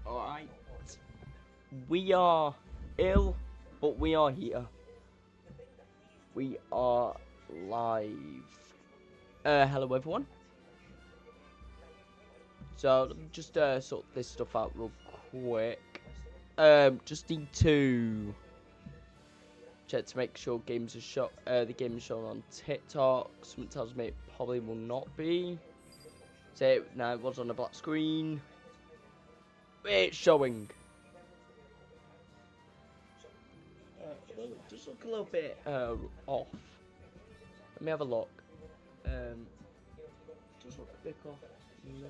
Alright. We are ill, but we are here. We are live. Hello everyone. So let me just sort this stuff out real quick. Just need to check to make sure games are the game is shown on TikTok. Something tells me it probably will not be. Say now it was on a black screen. It's showing. It does look a little bit off. Let me have a look. Does look a bit off. No.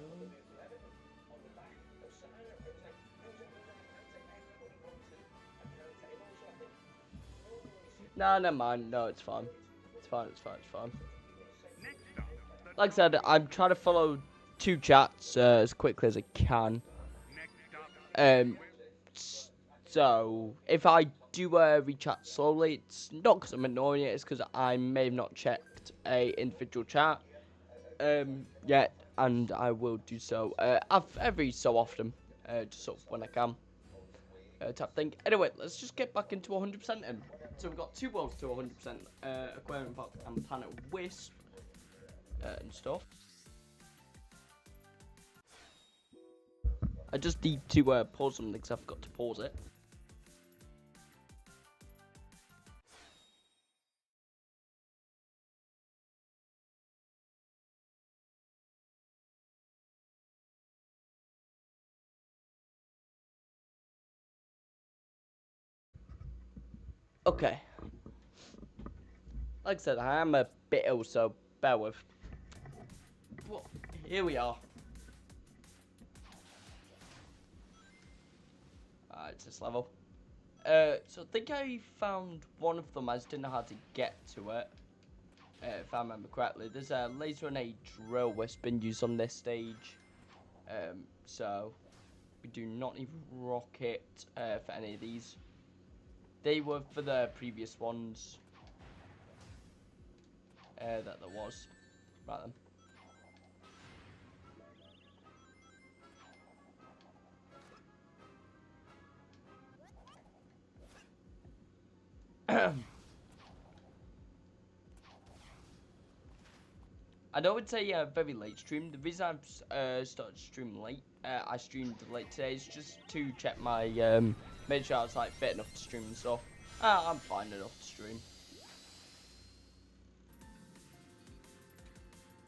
No, never mind. No, it's fine. It's fine. It's fine. It's fine. Like I said, I'm trying to follow two chats as quickly as I can. So if I do rechat slowly, it's not because I'm annoying it. It's because I may have not checked a individual chat yet, and I will do so every so often, just sort of when I can. Type thing. Anyway, let's just get back into 100% in. So we've got two worlds to 100%, Aquarium Park and Planet Wisp, and stuff. I just need to pause something because I forgot to pause it. Okay. Like I said, I am a bit ill, so bear with. But here we are. Alright, it's this level. So I think I found one of them. I just didn't know how to get to it. If I remember correctly. There's a laser and a drill wisp been used on this stage. So we do not need rocket for any of these. They were for the previous ones that there was. Right then. I know it's a very late stream. The reason I've started streaming late, I streamed late today, is just to check my, make sure I was like fit enough to stream and stuff. I'm fine enough to stream.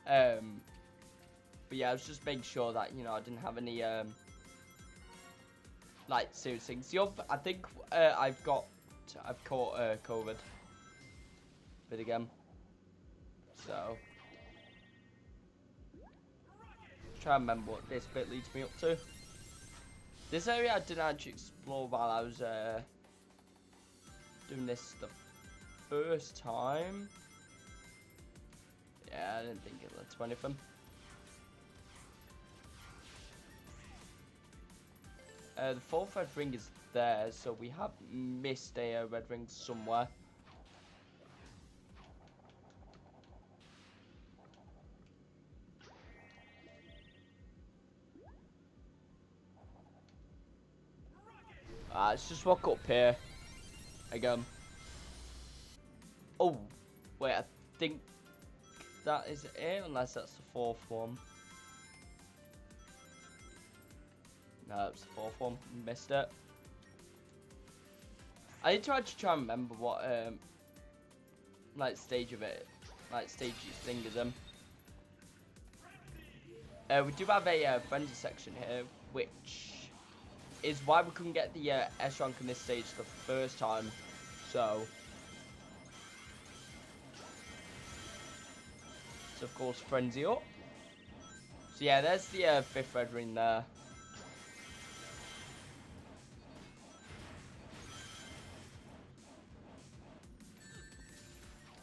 But yeah, I was just making sure that, you know, I didn't have any, like, serious things. I think, I've caught, COVID. Bit again. So. Try and remember what this bit leads me up to. This area I didn't actually explore while I was doing this the first time. Yeah, I didn't think it led to anything. The fourth red ring is there, so we have missed a red ring somewhere. Let's just walk up here again. Oh, wait, I think that is it, unless that's the fourth one. No, it's the fourth one. Missed it. I need to actually try and remember what like stage of it, like stage each thing is in. We do have a frenzy section here, which is why we couldn't get the S rank in this stage the first time. So of course frenzy up. So yeah, there's the fifth red ring there.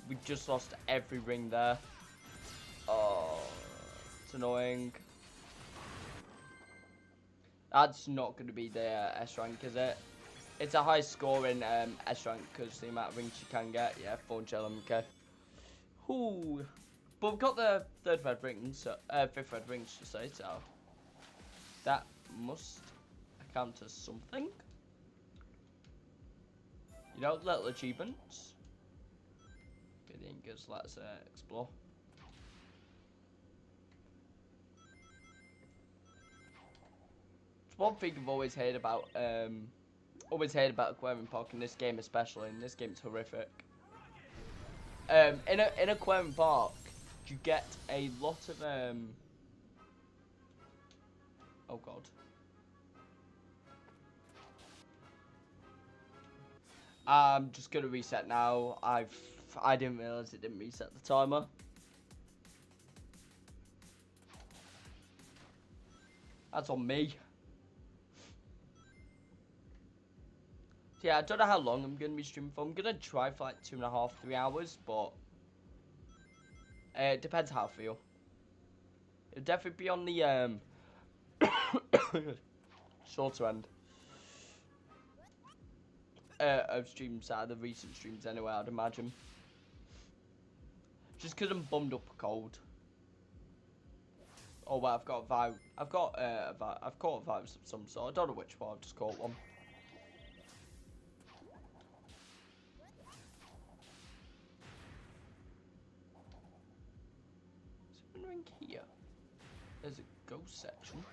We just lost every ring there. Oh, it's annoying. That's not going to be the S rank, is it? It's a high scoring S rank because the amount of rings you can get. Yeah, 400 LMK. Ooh. But we've got the third red ring, so fifth red ring, should say, so that must count as something. You know, little achievements. Okay, the Incas, let's explore. It's one thing I've always hated about Aquarium Park in this game, especially. In this game, it's horrific. In Aquarium Park, you get a lot of oh god. I'm just gonna reset now. I didn't realize it didn't reset the timer. That's on me. So yeah, I don't know how long I'm gonna be streaming for. I'm gonna try for like 2.5, 3 hours, but it depends how I feel. It'll definitely be on the shorter end. Of streams out of the recent streams anyway, I'd imagine. Just because I'm bummed up cold. Oh well, I've got a vibe. I've caught a virus of some sort. I don't know which one. I've just caught one. Is there anything here? There's a ghost section.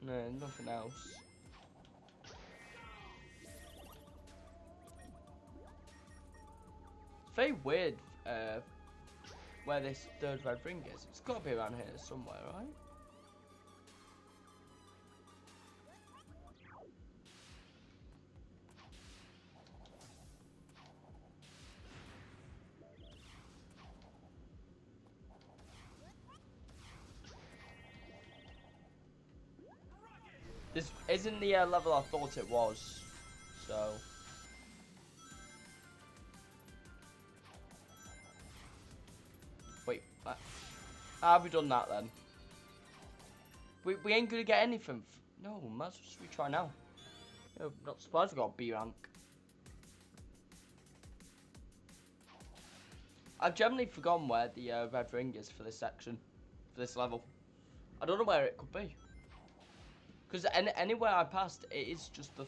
No, nothing else. It's very weird where this third red ring is. It's got to be around here somewhere, right? This isn't the level I thought it was, so... Wait, how have we done that then? We ain't gonna get anything. No, might as well retry now. I'm not surprised we got B rank. I've generally forgotten where the red ring is for this section, for this level. I don't know where it could be. Because anywhere I passed, it is just the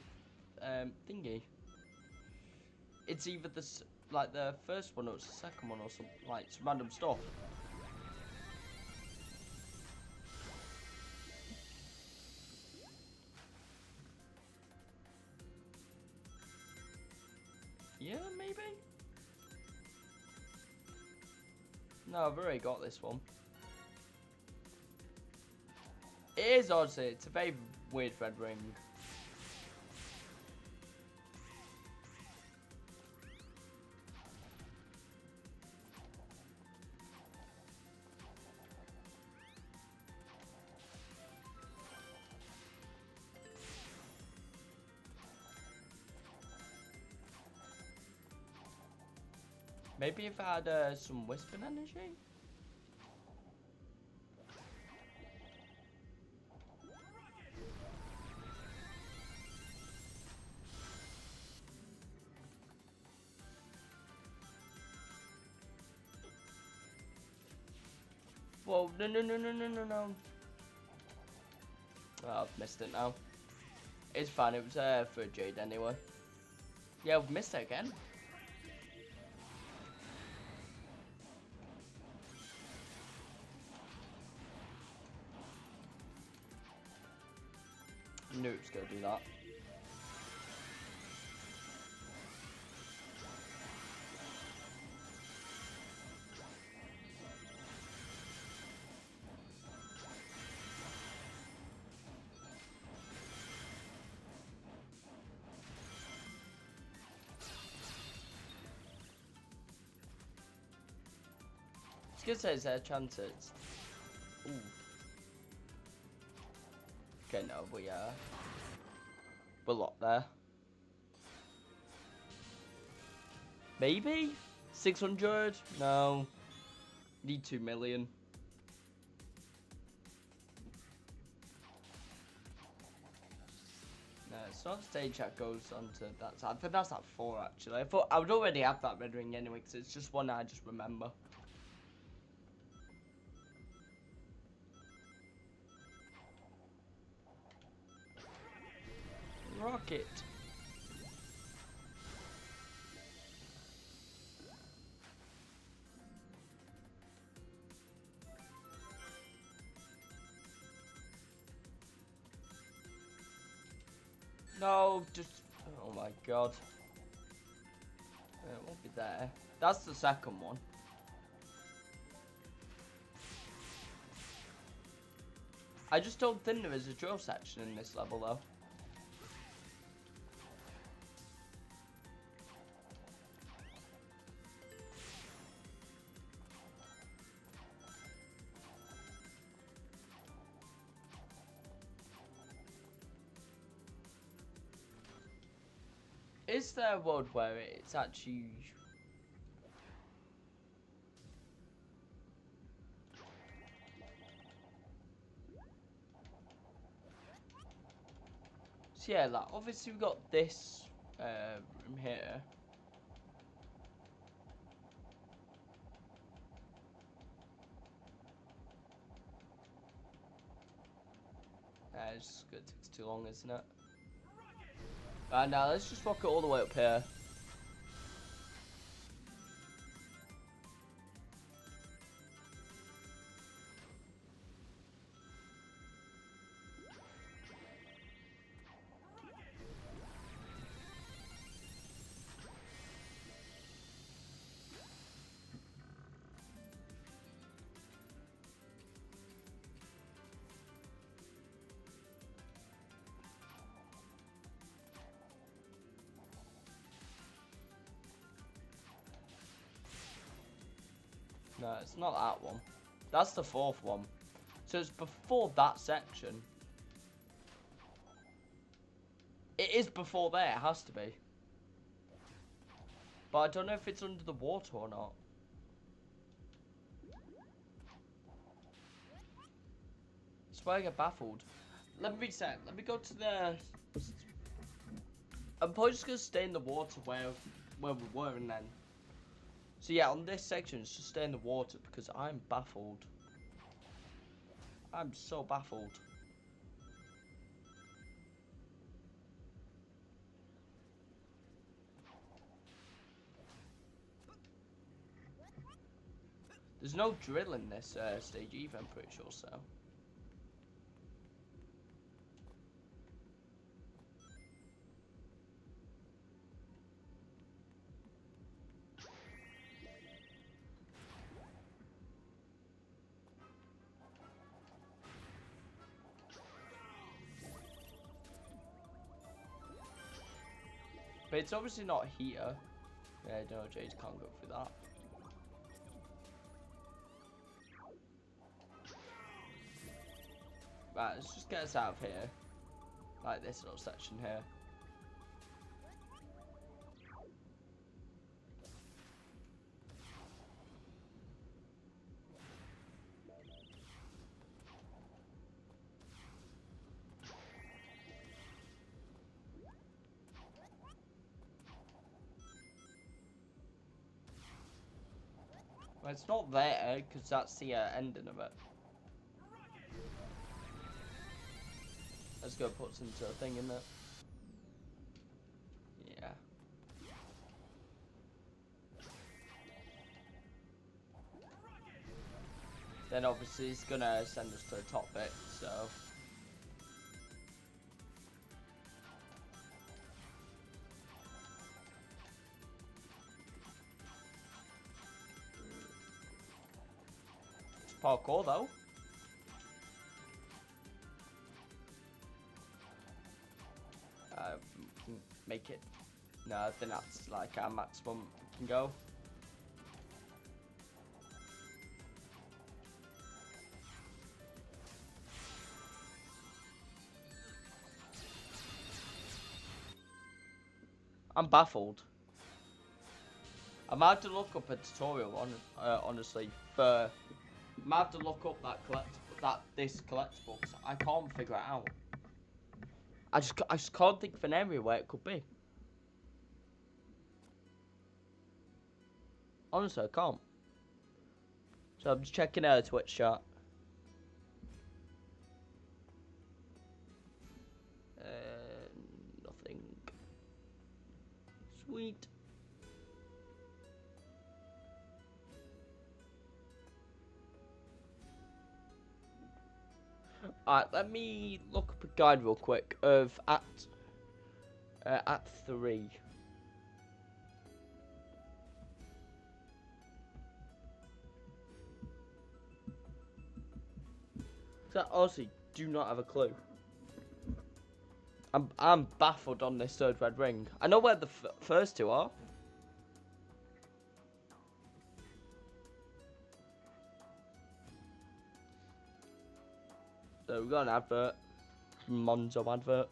thingy. It's either like the first one or it's the second one or something, like some random stuff. Yeah, maybe? No, I've already got this one. It is, honestly, it's a very weird red ring. Maybe if I had some whispering energy? Whoa, no. Oh, I've missed it now. It's fine, it was for Jade anyway. Yeah, we've missed it again. I knew it was going to do that. Good says chances. Ooh. Okay, no, we're locked there. Maybe 600? No. Need 2 million. No, it's not stage that goes on to that side. I think that's at 4 actually. I thought I would already have that red ring anyway, because it's just one I just remember. Rocket. No, just... Oh my god. It won't be there. That's the second one. I just don't think there is a drill section in this level though. Is there a world where it's actually... So yeah, like, obviously we got this room here. It's good, it takes too long, isn't it? Right, now let's just rock it all the way up here. No, it's not that one. That's the fourth one. So it's before that section. It is before there, it has to be. But I don't know if it's under the water or not. That's why I get baffled. Let me reset. Let me go to the... I'm probably just going to stay in the water where we were and then... So yeah, on this section, it's just stay in the water because I'm baffled. I'm so baffled. There's no drill in this stage either, I'm pretty sure so. But it's obviously not here. Yeah, no, Jade can't go through that. Right, let's just get us out of here. Like this little section here. Well, it's not there, because that's the ending of it. Let's go put some sort of thing in there. Yeah. Then obviously it's gonna send us to the top bit, so... It's parkour though. Make it. No, I think that's like our maximum we can go. I'm baffled. I might have to look up a tutorial on, honestly, for. I might have to look up that this collectible. 'Cause I can't figure it out. I just can't think of an area where it could be. Honestly, I can't. So I'm just checking out a Twitch chat. Nothing. Sweet. Alright, let me look up a guide real quick of Act 3. So I honestly do not have a clue. I'm baffled on this third red ring. I know where the first two are. So we got an advert. Monzo advert.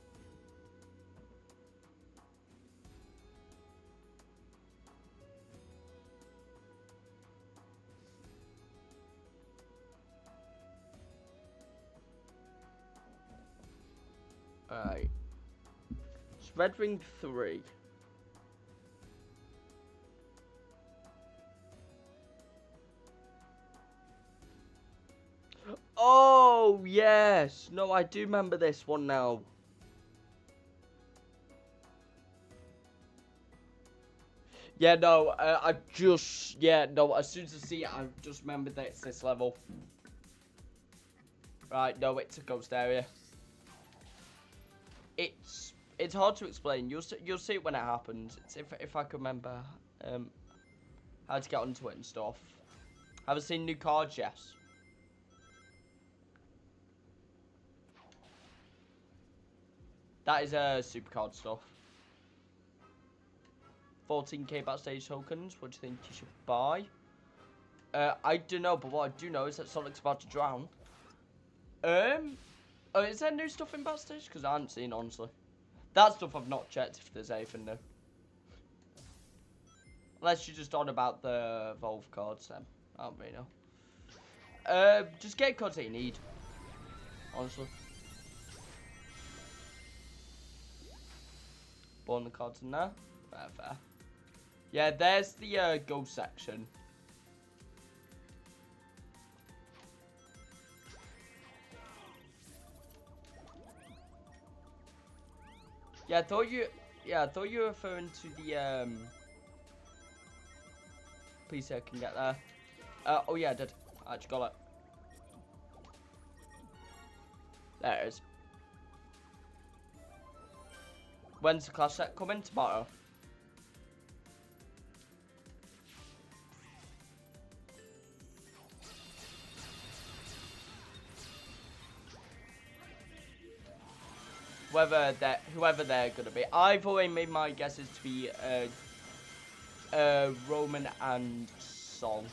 Alright. It's Red Ring 3. Oh, yes. No, I do remember this one now. Yeah, no, I just, yeah, no, as soon as I see it, I just remember that it's this level. Right, no, it's a ghost area. It's hard to explain. You'll see it when it happens. It's if I can remember how to get onto it and stuff. Have I seen new cards? Yes. That is super card stuff. 14k backstage tokens. What do you think you should buy? I don't know, but what I do know is that Sonic's about to drown. Oh, is there new stuff in backstage? Because I haven't seen, honestly. That stuff I've not checked if there's anything new. Unless you're just on about the Evolve cards, then I don't really know. Just get cards that you need. Honestly. Born the cards in there. Fair. Yeah, there's the go section. Yeah, I thought you were referring to the Please say I can get there. Oh yeah, I did. I actually got it. There it is. When's the class set coming? Tomorrow. Whoever they're gonna be. I've already made my guesses to be Roman and Sol.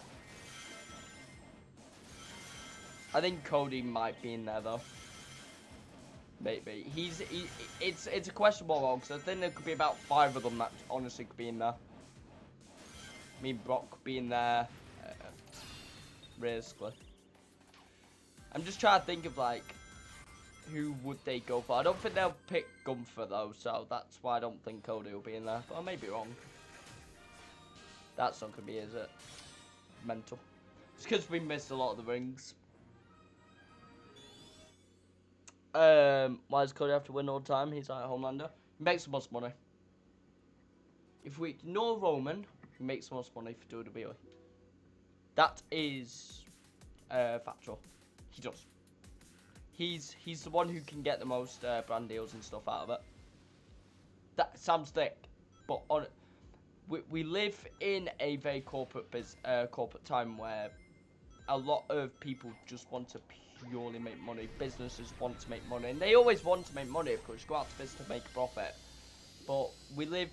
I think Cody might be in there though. Maybe it's a questionable one because I think there could be about 5 of them that honestly could be in there. I mean, Brock could be in there. Realistically, I'm just trying to think of like who would they go for. I don't think they'll pick Gunther though, so that's why I don't think Cody will be in there. But I may be wrong. That's not gonna be, is it? Mental. It's because we missed a lot of the rings. Why does Cody have to win all the time? He's like Homelander. He makes the most money. If we ignore Roman, he makes the most money for WWE. That is factual. He does. He's the one who can get the most brand deals and stuff out of it. That sounds thick, but we live in a very corporate time where a lot of people just want to purely make money. Businesses want to make money, and they always want to make money. Of course, you go out to business to make a profit. But we live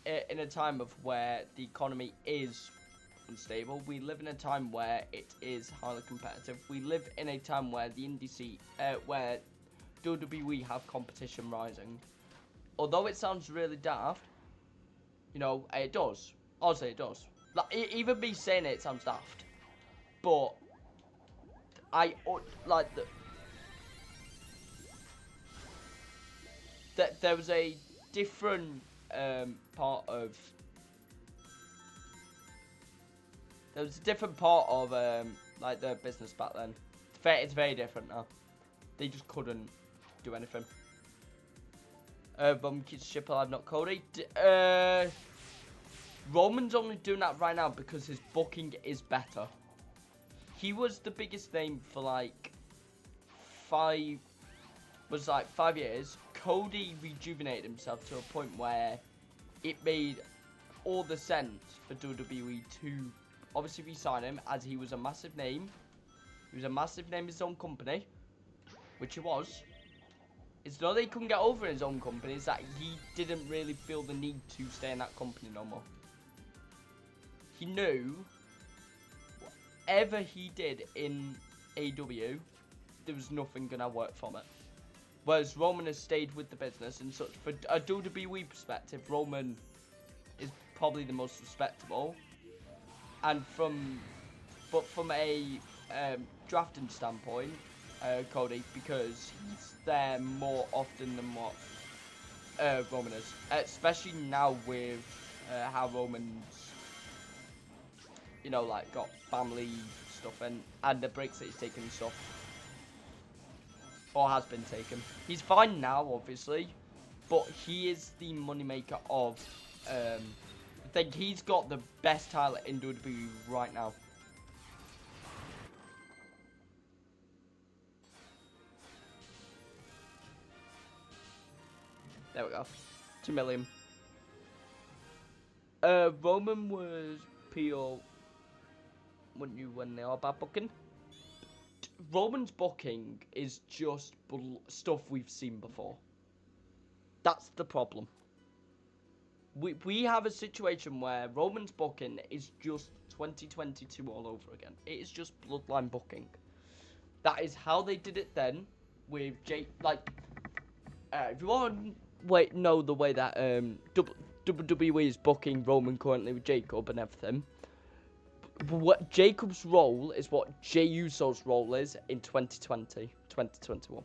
in a time of where the economy is unstable. We live in a time where it is highly competitive. We live in a time where the indie scene, where WWE have competition rising. Although it sounds really daft, you know, it does. Honestly, it does. Like, even me saying it sounds daft. But I like there was a different part of. There was a different part of like the business back then. It's very different now. They just couldn't do anything. Roman keeps the ship alive, not Cody. Roman's only doing that right now because his booking is better. He was the biggest name for like 5 years. Cody rejuvenated himself to a point where it made all the sense for WWE to obviously re-sign him, as he was a massive name. He was a massive name in his own company, which he was. It's not that he couldn't get over in his own company, it's that he didn't really feel the need to stay in that company no more. He knew whatever he did in AEW, there was nothing gonna work from it. Whereas Roman has stayed with the business and such. For a WWE perspective, Roman is probably the most respectable. And from a drafting standpoint, Cody, because he's there more often than what Roman is. Especially now with how Roman's, you know, like got family stuff and the breaks that he's taken and stuff. Or has been taken. He's fine now, obviously, but he is the moneymaker of. I think he's got the best title in WWE right now. There we go. 2 million. Roman was PO. Wouldn't you when they are bad booking? Roman's booking is just stuff we've seen before. That's the problem. We have a situation where Roman's booking is just 2022 all over again. It is just bloodline booking. That is how they did it then with Jake. Like, if you want to know the way that WWE is booking Roman currently with Jacob and everything. What Jacob's role is what Jey Uso's role is in 2020, 2021.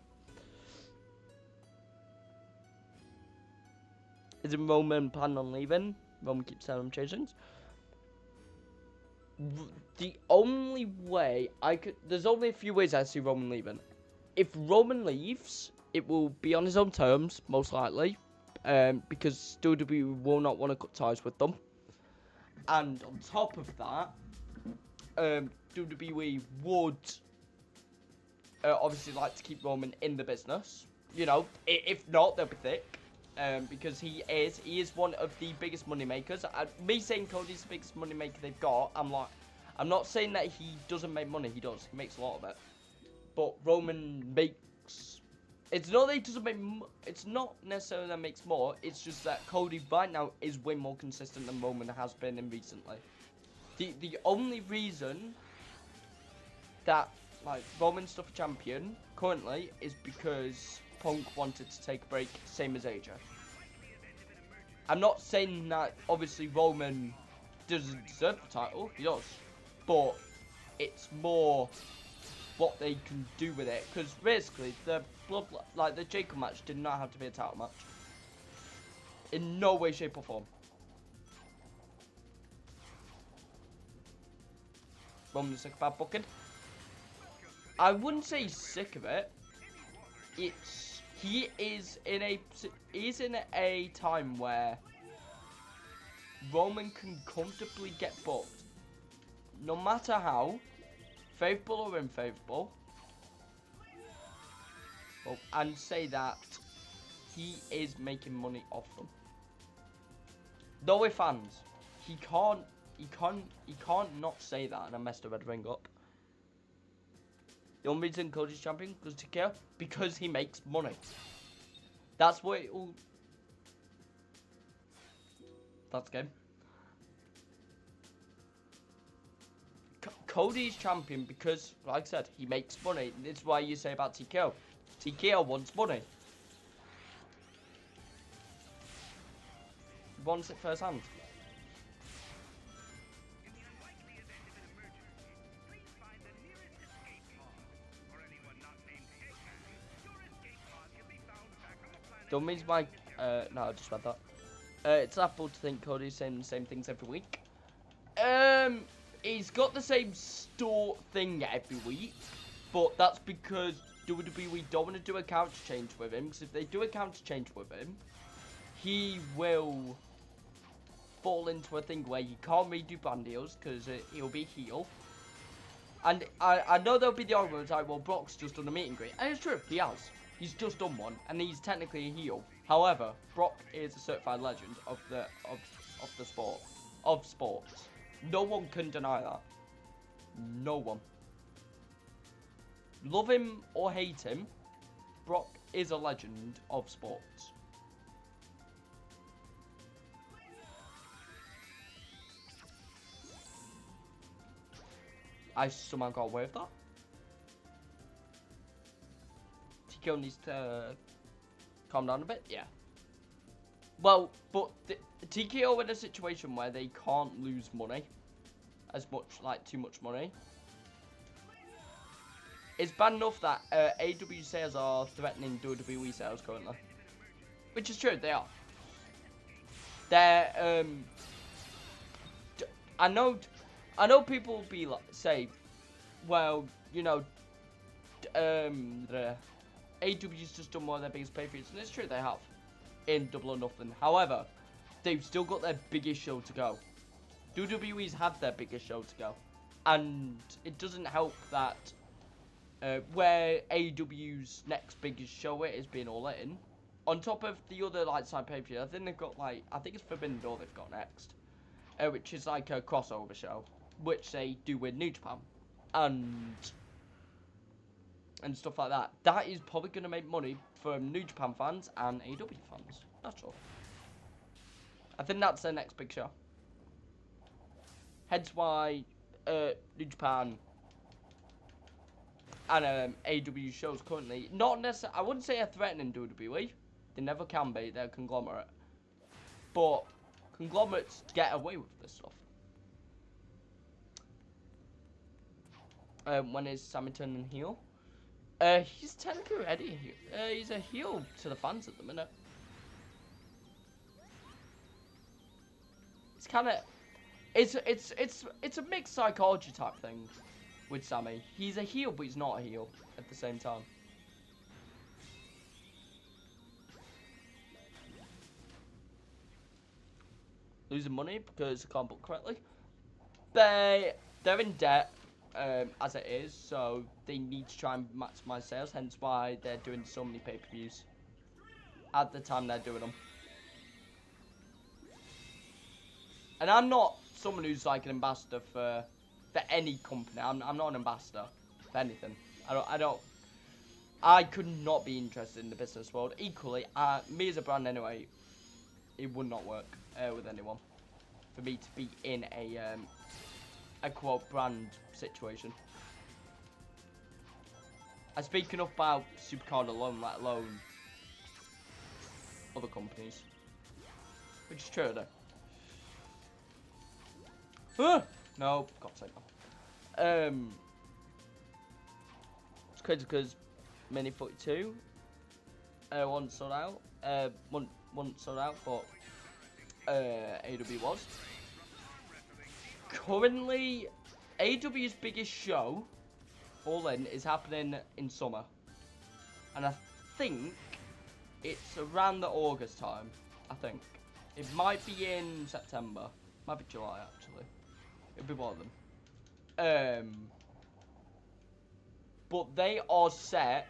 Is Roman planning on leaving? Roman keeps telling him changes. The only way there's only a few ways I see Roman leaving. If Roman leaves, it will be on his own terms, most likely, because WWE will not want to cut ties with them. And on top of that, WWE would obviously like to keep Roman in the business. You know, if not, they'll be thick. Because he is one of the biggest money makers. Me saying Cody's the biggest money maker they've got, I'm not saying that he doesn't make money. He does. He makes a lot of it. But Roman makes. It's not that he doesn't make. It's not necessarily that makes more. It's just that Cody right now is way more consistent than Roman has been in recently. The only reason that like Roman's still a champion currently is because Punk wanted to take a break, same as AJ. I'm not saying that obviously Roman doesn't deserve the title, he does, but it's more what they can do with it. Because basically the Jacob match did not have to be a title match, in no way, shape, or form. Roman's sick about booking. I wouldn't say he's sick of it. He is in a time where Roman can comfortably get booked, no matter how favourable or unfavourable, and say that he is making money off them. No ifs, fans. He can't not say that, and I messed the red ring up. The only reason Cody's champion goes to KO because he makes money. That's what it all. That's game. Cody's champion because, like I said, he makes money. This is why you say about TKO. TKO wants money. He wants it firsthand. Don't mean my No, I just read that. It's laughable to think Cody's saying the same things every week. He's got the same store thing every week, but that's because WWE don't want to do a counter change with him. Because if they do a counter change with him, he will fall into a thing where he can't redo brand deals because he'll be heel. And I know there'll be the argument like, well, Brock's just done a meet and greet, and it's true, he has. He's just done one, and he's technically a heel. However, Brock is a certified legend of the sport, of sports. No one can deny that. No one. Love him or hate him, Brock is a legend of sports. I somehow got away with that. TKO needs to calm down a bit, yeah. Well, but TKO in a situation where they can't lose money, as much, like too much money. It's bad enough that AEW sales are threatening WWE sales currently. Which is true, they are. They're, I know people will be like, say, well, you know, the AEW's just done one of their biggest pay-per-views, and it's true, they have, in Double or Nothing. However, they've still got their biggest show to go. WWE's have their biggest show to go. And it doesn't help that where AEW's next biggest show is being All In, on top of the other like side pay-per-view, I think they've got like, I think it's Forbidden Door they've got next. Which is like a crossover show, which they do with New Japan, and stuff like that. That is probably going to make money from New Japan fans and AEW fans. That's all. I think that's their next big show. Hence why New Japan and AEW shows currently, not necessarily, I wouldn't say are threatening WWE. They never can be. They're a conglomerate. But conglomerates get away with this stuff. When is Sammy turning heel? He's technically already a heel. He's a heel to the fans at the minute. It's kind of, it's a mixed psychology type thing with Sammy. He's a heel, but he's not a heel at the same time. Losing money because they can't book correctly. They're in debt as it is, so they need to try and maximize sales. Hence why they're doing so many pay-per-views at the time they're doing them. And I'm not someone who's like an ambassador for any company. I'm not an ambassador for anything. I could not be interested in the business world. Equally, me as a brand anyway, it would not work with anyone for me to be in a quote brand situation. I speak enough about Supercard alone, let alone other companies, which is true though. No, God's sake no. It's crazy because Mini 42 one sold out, one sold out, but AEW was. Currently, AEW's biggest show, All In, is happening in summer. And I think it's around the August time, I think. It might be in September. Might be July, actually. It'll be one of them. But they are set.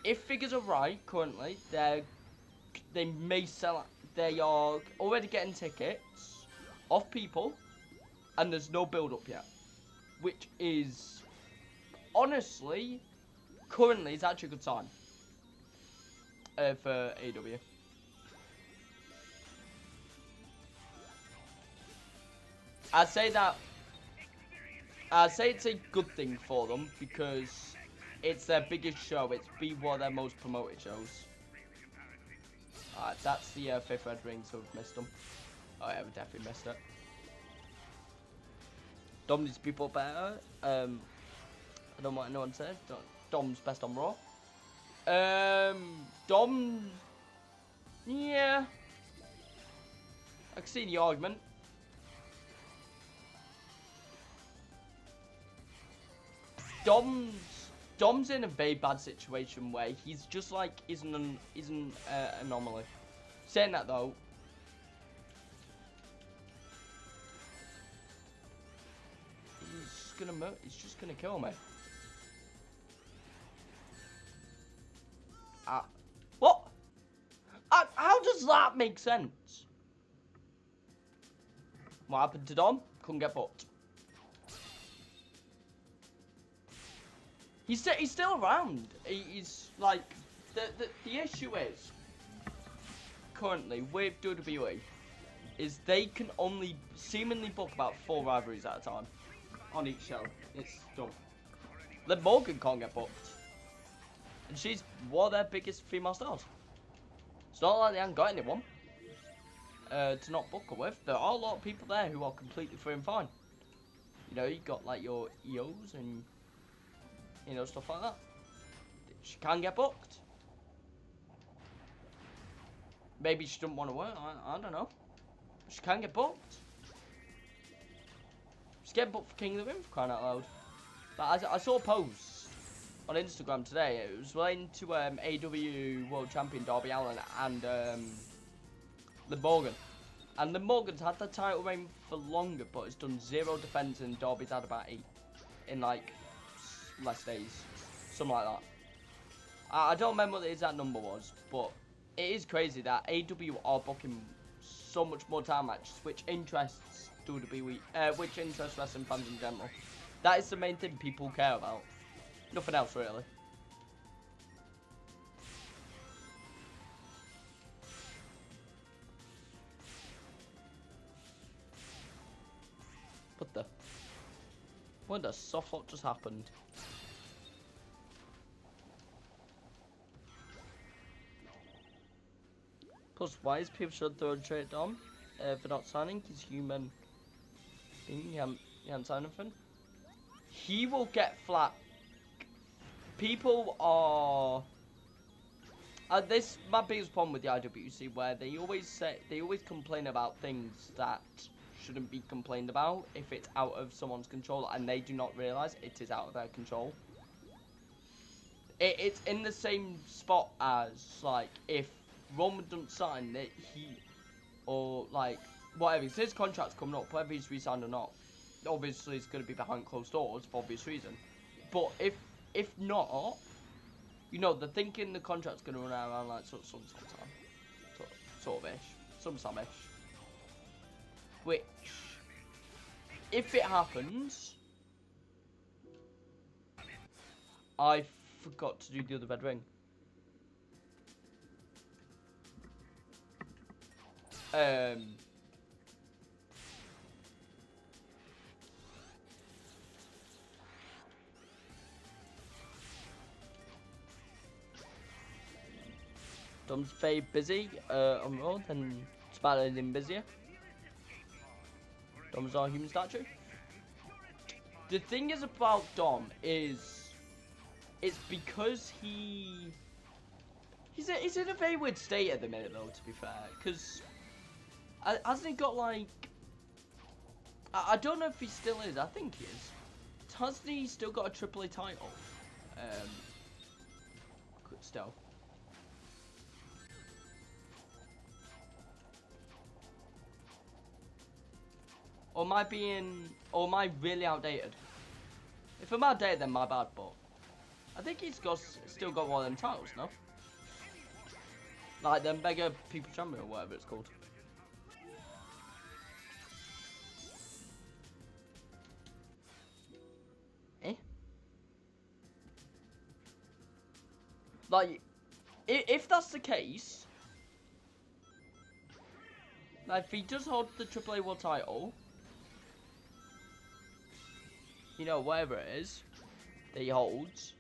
If figures are right, currently, they may sell. They are already getting tickets off people, and there's no build-up yet, which is honestly, currently, it's actually a good sign for AEW. I'd say it's a good thing for them because it's their biggest show. It's one of their most promoted shows. Alright, that's the 5th Red Ring, so we've missed them. Oh yeah, we definitely missed it. Dom needs to be put better. I don't want anyone to say. Dom's best on Raw. Dom see the argument. Dom's in a very bad situation where he's just like isn't an anomaly. Saying that though, he's just gonna kill me. What? How does that make sense? What happened to Dom? Couldn't get booked. He's still around. He's like the issue is currently with WWE is they can only seemingly book about 4 rivalries at a time on each show. It's done. Liv Morgan can't get booked, and she's one of their biggest female stars. It's not like they haven't got anyone to not book her with. There are a lot of people there who are completely free and fine. You know, you got like your EOs and you know, stuff like that. She can get booked. Maybe she doesn't want to work. I don't know. She can get booked. She's getting booked for King of the Ring for crying out loud. But I saw a post on Instagram today. It was relating to AEW World Champion Darby Allin and Liv Morgan. And Liv Morgan's had the title reign for longer, but it's done 0 defense, and Darby's had about 8 in like less days, something like that. I don't remember what the exact number was, but it is crazy that AEW are booking so much more time matches, which interests WWE, which interests wrestling fans in general. That is the main thing people care about. Nothing else really. What the soft lock just happened? Plus, why is people should throw a trade on for not signing? He's human being. He hasn't signed anything. He will get flack. People are. This my biggest problem with the IWC, where they always complain about things that shouldn't be complained about if it's out of someone's control, and they do not realise it is out of their control. It's in the same spot as like if Roman doesn't sign that or like whatever, if his contract's coming up, whether he's re-signed or not, obviously it's going to be behind closed doors for obvious reason. But if not, you know, they're thinking the contract's going to run around like sometime, sort of ish, sometime ish. Which, if it happens, I forgot to do the other red ring. Dom's very busy on the road, and Spider is busier. Dom's our human statue. The thing is about Dom is, it's because he's in a very weird state at the minute though, to be fair, because hasn't he got like, I don't know if he still is, I think he is. Hasn't he still got a AAA title? Still. Or am I really outdated? If I'm outdated, then my bad, but I think he's still got one of them titles, no? Like them Mega People Champion or whatever it's called. Eh? Like, if that's the case, like if he does hold the AAA World title, you know, whatever it is that he holds,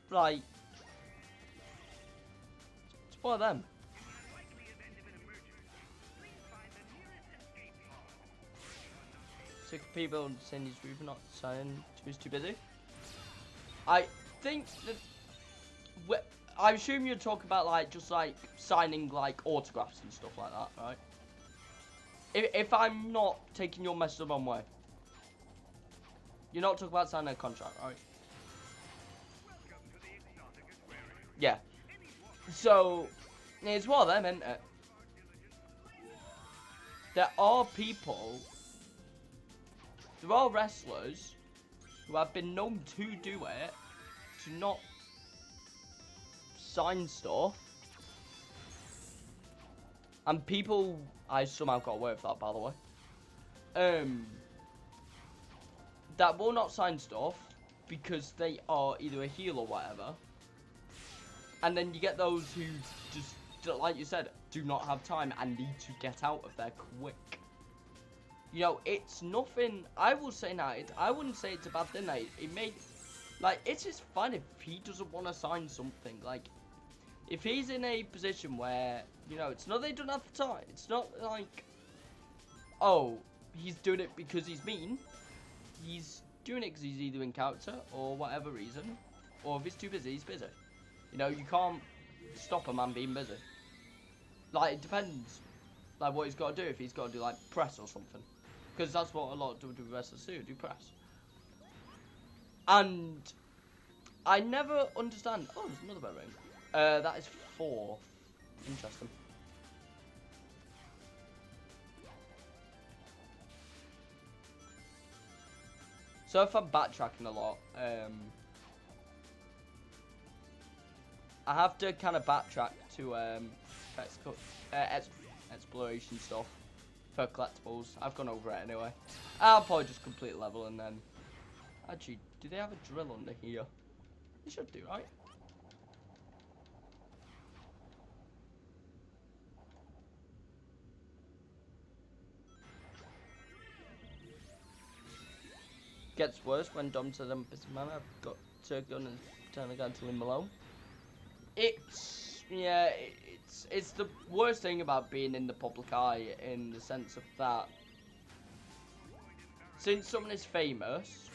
like, it's one of them. Sick of people saying he's rude for not signing, he's too busy. I think that, I assume you're talking about like just like signing like autographs and stuff like that, right? If I'm not taking your message the wrong way. You're not talking about signing a contract, right? Yeah. So, it's one of them, isn't it? There are wrestlers who have been known to do it, to not sign stuff. And people, I somehow got away with that, by the way. That will not sign stuff because they are either a heel or whatever. And then you get those who just, like you said, do not have time and need to get out of there quick. You know, it's nothing. I will say now, I wouldn't say it's a bad thing. It's just fine if he doesn't want to sign something. Like, if he's in a position where, you know, it's not they don't have the time. It's not like, oh, he's doing it because he's mean. He's doing it because he's either in character or whatever reason. Or if he's too busy, he's busy. You know, you can't stop a man being busy. Like, it depends, like, what he's got to do. If he's got to do, like, press or something. Because that's what a lot of WWE wrestlers do press. And I never understand. Oh, there's another bell ring. That is 4. Interesting. So if I'm backtracking a lot, I have to kind of backtrack to exploration stuff for collectibles. I've gone over it anyway. I'll probably just complete level and then... Actually, do they have a drill under here? They should do, right? Gets worse when Dom says I'm a busy man. I've got to gun and turn again to leave him alone. It's the worst thing about being in the public eye, in the sense of that since someone is famous,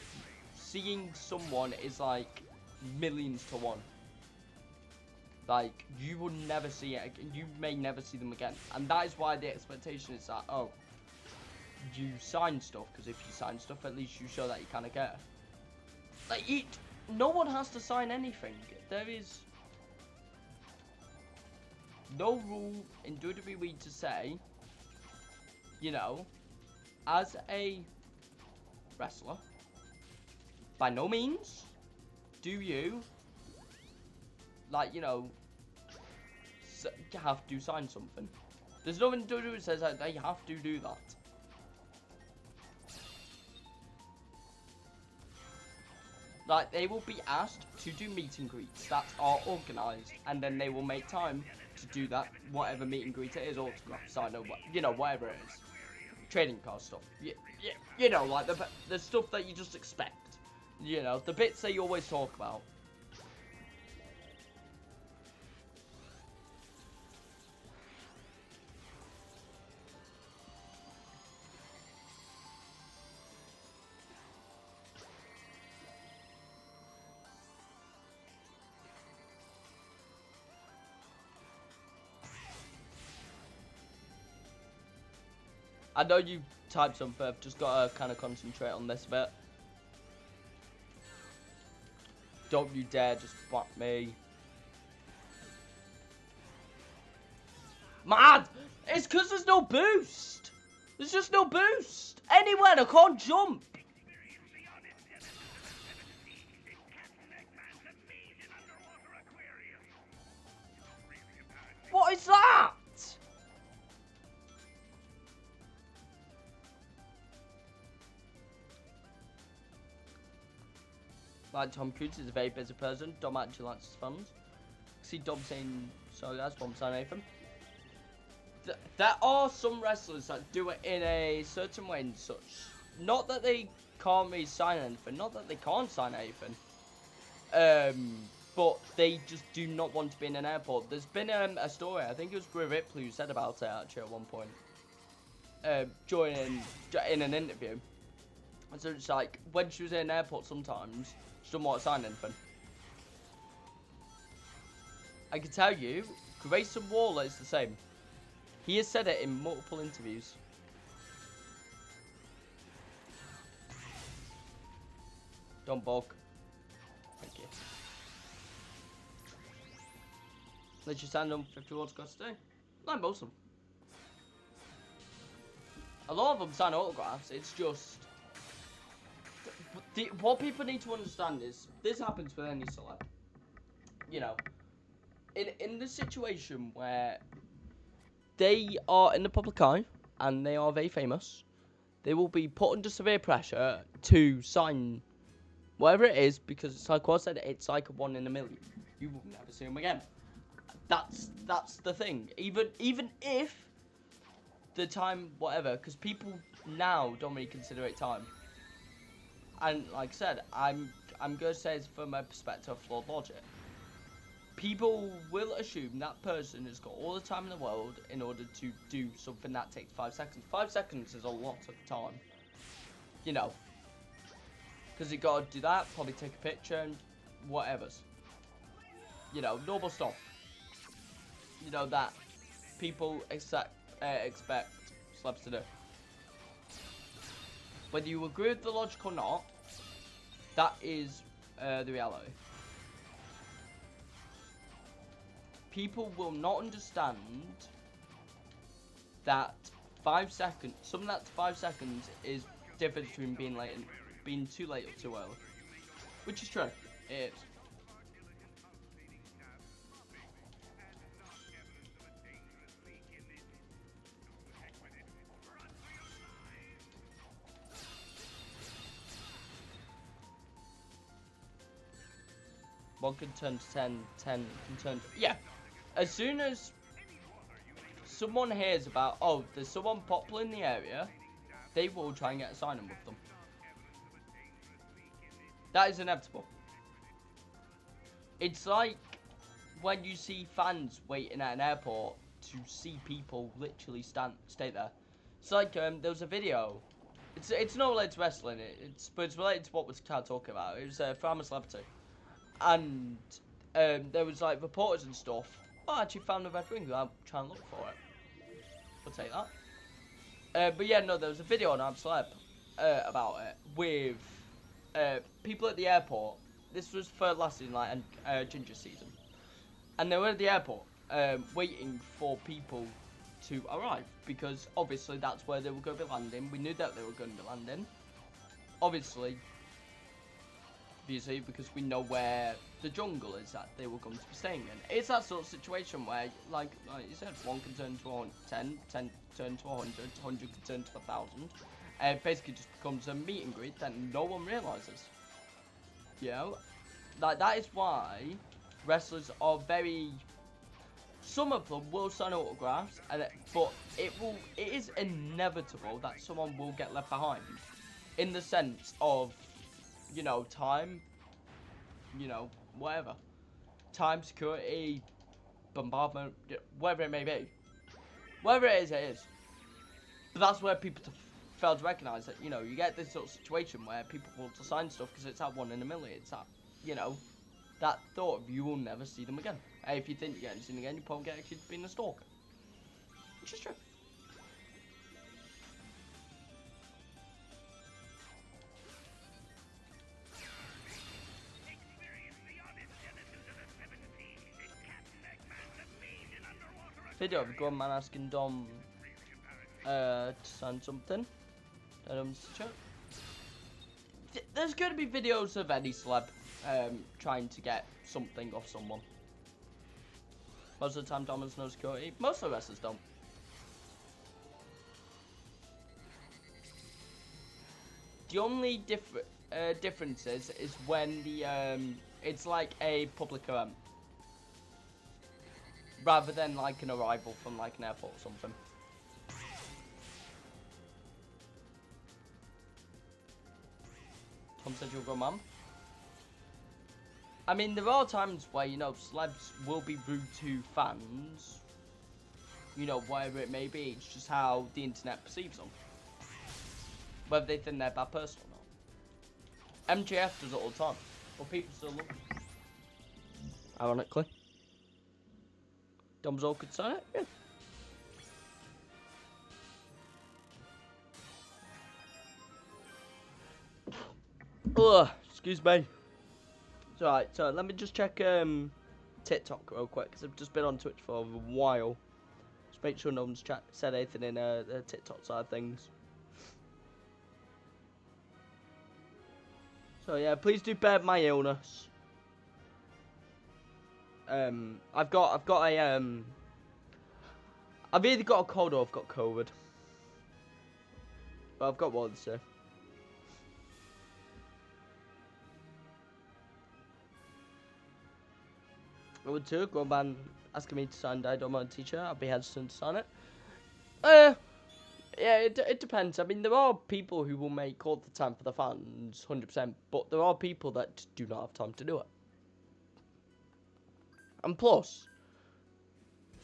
seeing someone is like millions to one. Like, you will never see it again. You may never see them again, and that is why the expectation is that, oh, you sign stuff, because if you sign stuff, at least you show that you kind of care. Like, no one has to sign anything. There is no rule in WWE to say, you know, as a wrestler, by no means do you, like, you know, have to sign something. There's nothing in WWE that says that they have to do that. Like, they will be asked to do meet and greets that are organised, and then they will make time to do that, whatever meet and greet it is, autograph, sign, or you know, whatever it is. Trading card stuff. You know, like the stuff that you just expect. You know, the bits that you always talk about. I know you typed something, I've just got to kind of concentrate on this bit. Don't you dare just whack me. Mad! It's because there's no boost! There's just no boost! Anywhere, I can't jump! What is that? Like, Tom Cruise is a very busy person. Dom actually likes his funds. See Dom saying, sorry guys, Dom saying anything. There are some wrestlers that do it in a certain way and such. Not that they can't really sign anything, not that they can't sign anything. But they just do not want to be in an airport. There's been a story, I think it was Rhea Ripley who said about it actually at one point. In an interview. So it's like, when she was in an airport sometimes, she didn't want to sign anything. I can tell you, Grayson Waller is the same. He has said it in multiple interviews. Don't bug. Thank you. Let you stand on 50 words got to do. Like most of them. A lot of them sign autographs. It's just what people need to understand is this happens with any celeb. You know, in the situation where they are in the public eye and they are very famous, they will be put under severe pressure to sign whatever it is, because it's like what I said, it's like a 1 in a million. You will never see them again. That's the thing. Even if the time, whatever, because people now don't really consider it time. And like I said, I'm gonna say it's from a perspective of flawed logic. People will assume that person has got all the time in the world in order to do something that takes 5 seconds. 5 seconds is a lot of time. You know. Because you gotta do that, probably take a picture and whatever's. You know, normal stuff. You know, that people expect celebs to do. Whether you agree with the logic or not, that is the reality. People will not understand that 5 seconds, something that's 5 seconds is different between being too late or too early. Which is true. It is. One can turn to 10, 10 can turn to... Yeah. As soon as someone hears about, oh, there's someone popular in the area, they will try and get a sign-in with them. That is inevitable. It's like when you see fans waiting at an airport to see people literally stay there. It's like, there was a video. It's not related to wrestling, but it's related to what we're talking about. It was from a celebrity. And there was like reporters and stuff. Oh, I actually found the red ring. I'm trying to look for it. We'll take that. But yeah, no, there was a video on Celeb about it with people at the airport. This was for last season, like Ginger season, and they were at the airport waiting for people to arrive, because obviously that's where they were going to be landing. We knew that they were going to be landing. Obviously, because we know where the jungle is that they were going to be staying in. It's that sort of situation where, like you said, 1 can turn to 10, 10 turn to 100, 100 can turn to 1,000. It basically just becomes a meet and greet that no one realises. You know? Like, that is why wrestlers are very... Some of them will sign autographs, but it is inevitable that someone will get left behind. In the sense of, you know, time, you know, whatever. Time, security, bombardment, whatever it may be. Whatever it is. But that's where people fail to recognise that, you know, you get this sort of situation where people want to sign stuff because it's that 1 in a million. It's that, you know, that thought of you will never see them again. If you think you're getting seen again, you probably get accused of being a stalker. Which is true. Video of a grown man asking Dom to sign something. There's going to be videos of any celeb trying to get something off someone. Most of the time Dom has no security. Most of the wrestlers don't. The only difference is when the it's like a public event, rather than like an arrival from like an airport or something. Tom said you'll go, mum. I mean, there are times where, you know, celebs will be rude to fans. You know, whatever it may be. It's just how the internet perceives them. Whether they think they're a bad person or not. MJF does it all the time. But people still love him. Ironically. Dom's all could sign it, yeah. Ugh, excuse Excuse me. It's alright, so let me just check TikTok real quick, because I've just been on Twitch for a while. Just make sure no one's said anything in the TikTok side of things. So yeah, please do bear my illness. I've got a I've either got a cold or I've got COVID. But I've got one, so. I would too. Go man asking me to sign I don't want a t-shirt. I'd be hesitant to sign it. Yeah, it depends. I mean, there are people who will make all the time for the fans, 100%. But there are people that do not have time to do it. And plus,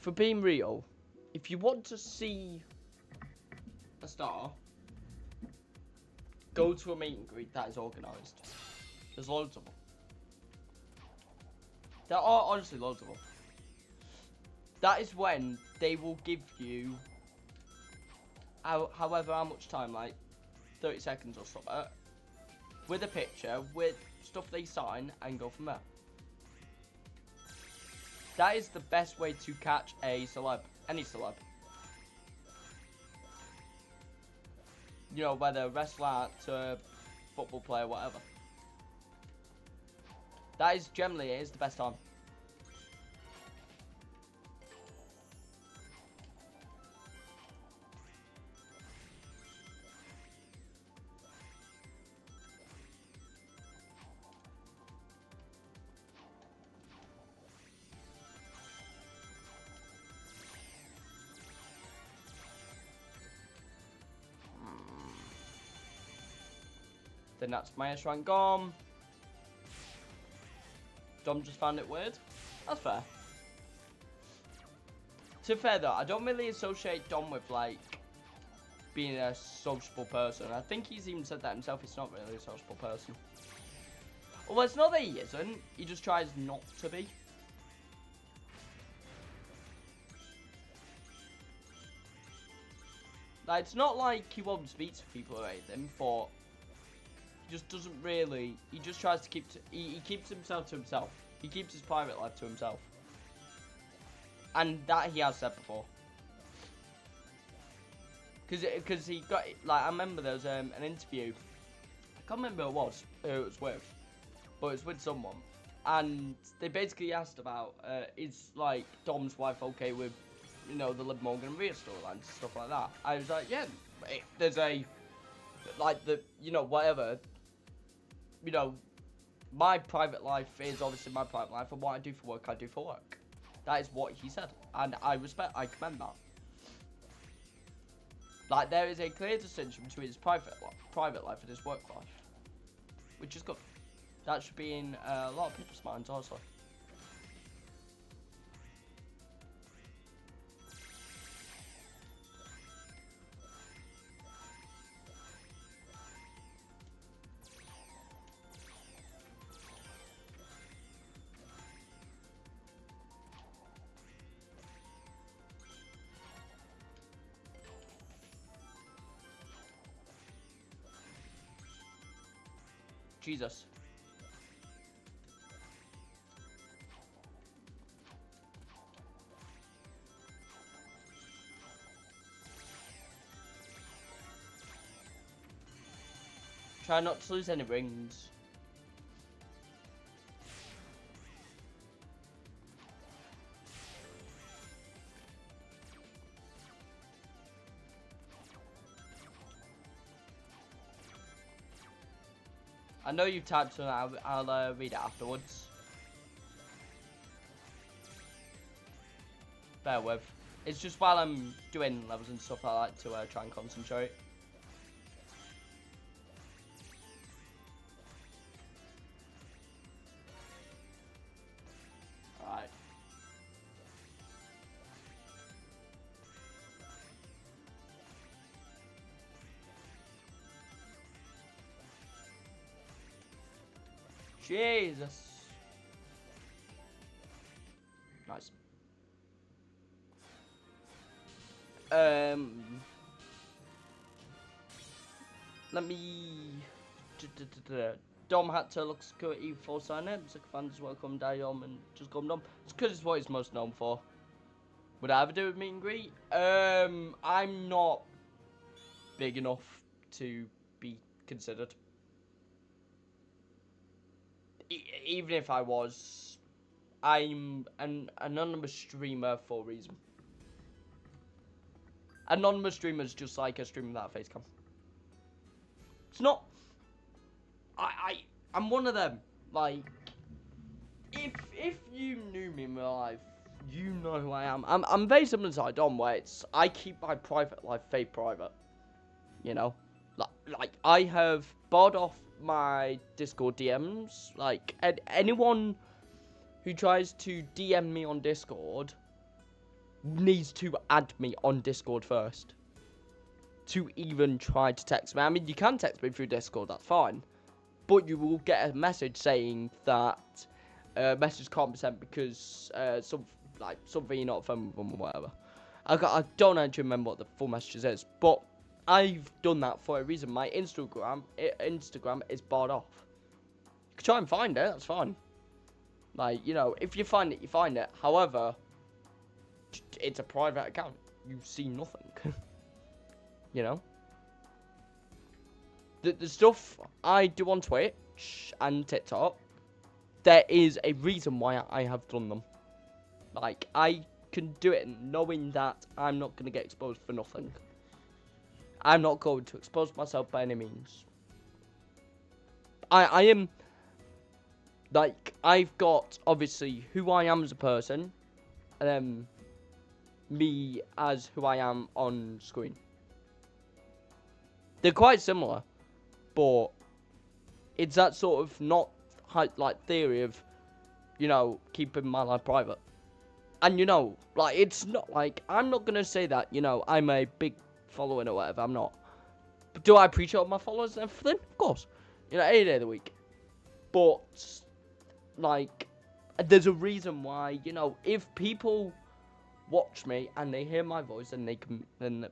for being real, if you want to see a star, go to a meet and greet that is organised. There's loads of them. There are honestly loads of them. That is when they will give you, however how much time, like 30 seconds or something, with a picture, with stuff they sign, and go from there. That is the best way to catch a celeb, any celeb. You know, whether wrestler, actor, football player, whatever. That is generally, it is the best time. Then that's my S rank gone. Dom just found it weird. That's fair. To be fair though, I don't really associate Dom with like being a sociable person. I think he's even said that himself. He's not really a sociable person. Well, it's not that he isn't. He just tries not to be. Like, it's not like he won't speak to people or anything, but he just doesn't really. He just tries to keep. He keeps himself to himself. He keeps his private life to himself. And that he has said before. Because he got, like, I remember there was an interview. I can't remember who it was with. But it was with someone. And they basically asked about, is, like, Dom's wife okay with, you know, the Liv Morgan and Rhea storylines and stuff like that. I was like, yeah, there's a, like, you know, whatever. You know, my private life is obviously my private life, and what I do for work, I do for work. That is what he said, and I commend that. Like, there is a clear distinction between his private life and his work life, which is good. That should be in a lot of people's minds, also. Jesus. Try not to lose any rings. I know you typed something, I'll read it afterwards. Bear with. It's just while I'm doing levels and stuff, I like to try and concentrate. Alright. Jesus. Nice. Let me. Dom had to look security for signing. Sycophants welcome Diom and just come Dom. It's because it's what he's most known for. Would I ever do a meet and greet? I'm not big enough to be considered. Even if I was, I'm an anonymous streamer for a reason. Anonymous streamers just like a streamer without a face cam. It's not. I'm one of them. Like, if you knew me in real life, you know who I am. I'm very similar to Dom, where it's I keep my private life very private. You know, like I have barred off my Discord DMs. Like anyone who tries to DM me on Discord needs to add me on Discord first to even try to text me. I mean, you can text me through Discord, that's fine, but you will get a message saying that message can't be sent because something you're not from or whatever. I don't actually remember what the full message is, but I've done that for a reason. My Instagram is barred off. You can try and find it, that's fine. Like, you know, if you find it, you find it. However, it's a private account. You see nothing. You know? The stuff I do on Twitch and TikTok, there is a reason why I have done them. Like, I can do it knowing that I'm not going to get exposed for nothing. I'm not going to expose myself by any means. I am, like, I've got, obviously, who I am as a person, and then me as who I am on screen. They're quite similar, but it's that sort of not, like, theory of, you know, keeping my life private. And, you know, like, it's not, like, I'm not going to say that, you know, I'm a big following or whatever, I'm not. But do I appreciate my followers and everything? Of course. You know, any day of the week. But, like, there's a reason why, you know, if people watch me and they hear my voice and they can, then,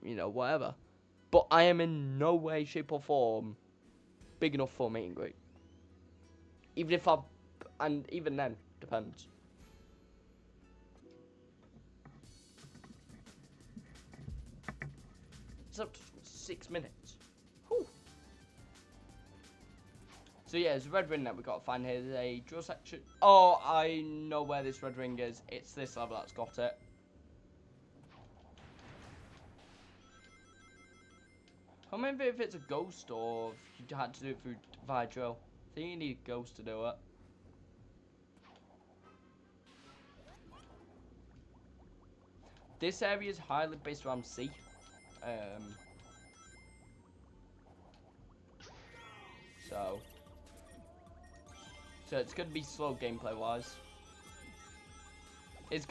you know, whatever. But I am in no way, shape or form big enough for a meet and greet. Even if and even then, depends. It's up to 6 minutes. Whew. So yeah, there's a red ring that we got to find here. There's a drill section. Oh, I know where this red ring is. It's this level that's got it. I don't remember if it's a ghost or if you had to do it through via drill. I think you need a ghost to do it. This area is highly based around C. So it's gonna be slow gameplay wise. It was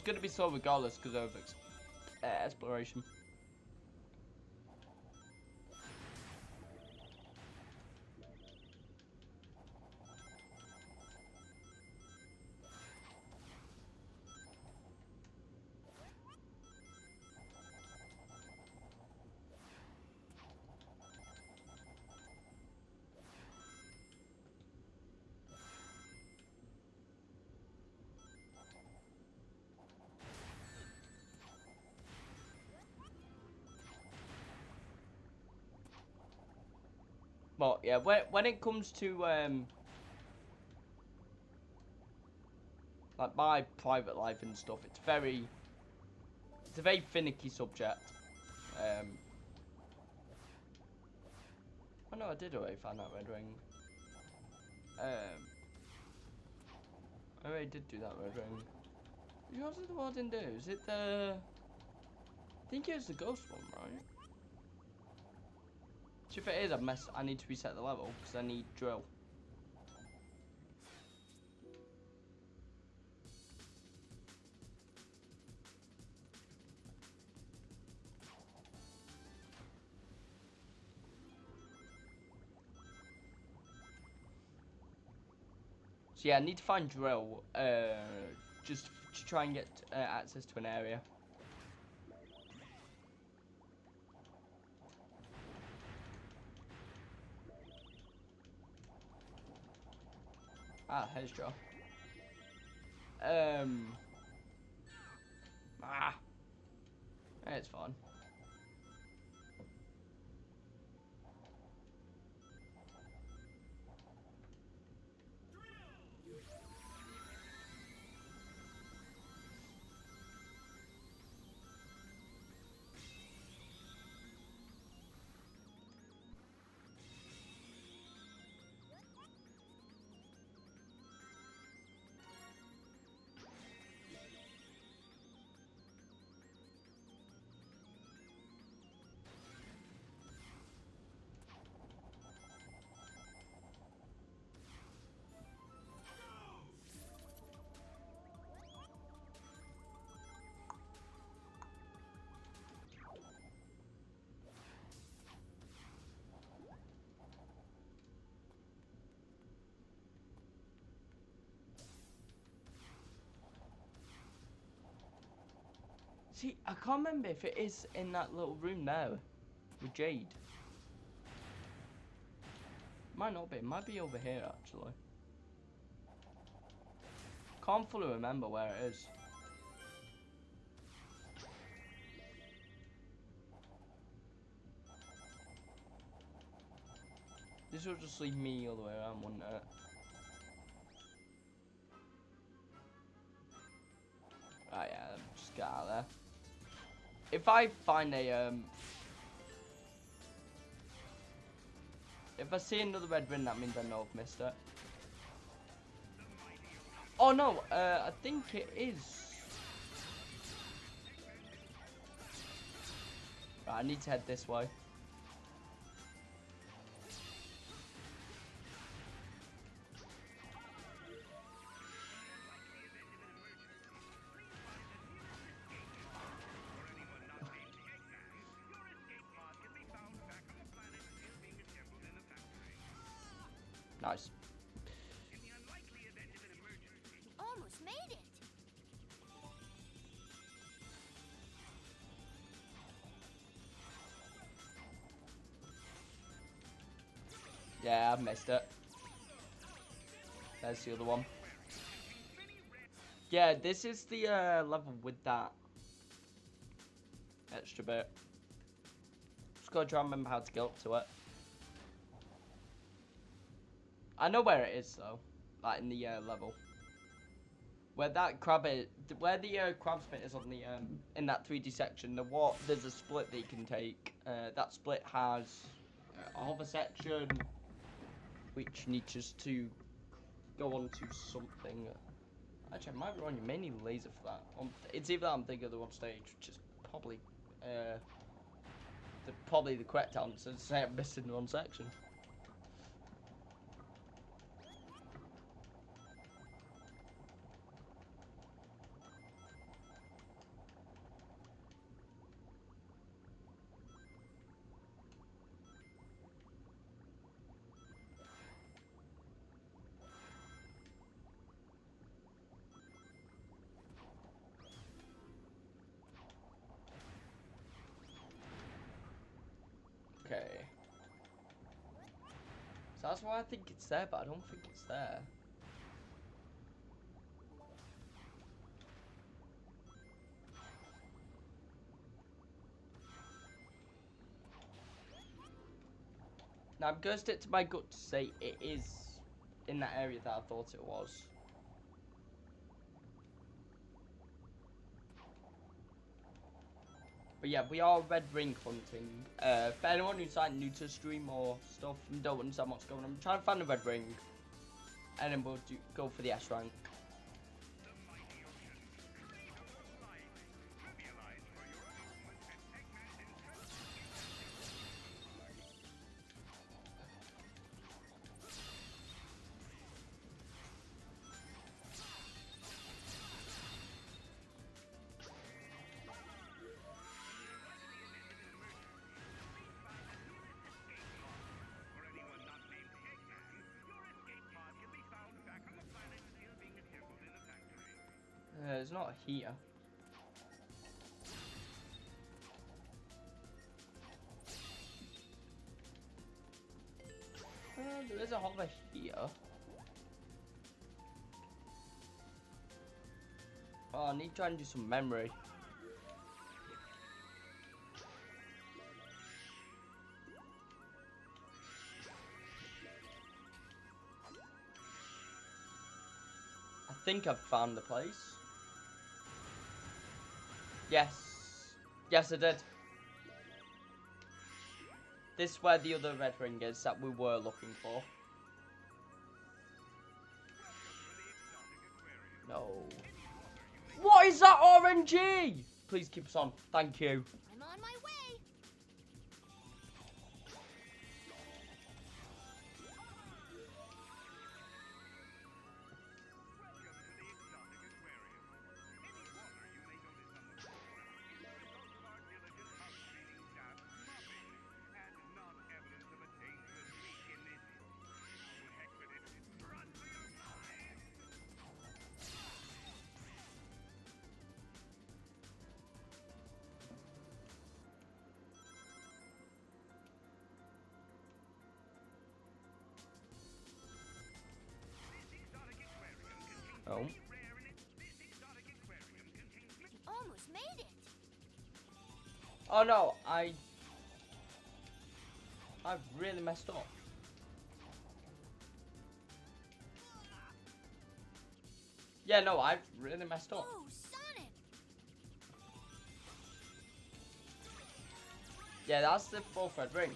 gonna be slow regardless because of exploration. But yeah, when it comes to like my private life and stuff, it's a very finicky subject. Oh no, I did already find that red ring. I already did do that red ring. What was it the one I didn't do? Is it the? I think it was the ghost one, right? So if it is, I need to reset the level because I need drill. So yeah, I need to find drill, just to try and get access to an area. Ah, here's Joe. It's fun. See, I can't remember if it is in that little room there with Jade. Might not be. It might be over here actually. Can't fully remember where it is. This will just leave me all the way around, wouldn't it? Ah, yeah, just get out of there. If I find a if I see another red ring, that means I know I've missed it. Oh no, I think it is. Right, I need to head this way. Nice. Almost made it. Yeah, I've missed it. There's the other one. Yeah, this is the level with that extra bit. Just gotta try and remember how to get up to it. I know where it is though, like in the level. Where that crab is, where the crab spit is on the in that 3D section. There's a split that you can take. That split has a hover section, which needs just to go on to something. Actually, I might be wrong. You may need a laser for that. It's either that I'm thinking of the one stage, which is probably the correct answer. To say I'm missing one section. Okay. So that's why I think it's there, but I don't think it's there. Now I'm gonna stick to my gut to say it is in that area that I thought it was. But yeah, we are red ring hunting. For anyone who's like new to stream or stuff and don't understand what's going on, I'm trying to find a red ring, and then we'll go for the S rank. It's not here. There is a hover here. I need to try and do some memory. I think I've found the place. Yes. Yes, I did. This is where the other red ring is that we were looking for. No. What is that RNG? Please keep us on. Thank you. I'm on my way. Oh. You almost made it. Oh no, I've really messed up. Yeah, no, I've really messed up. Oh, Sonic. Yeah, that's the fourth red ring.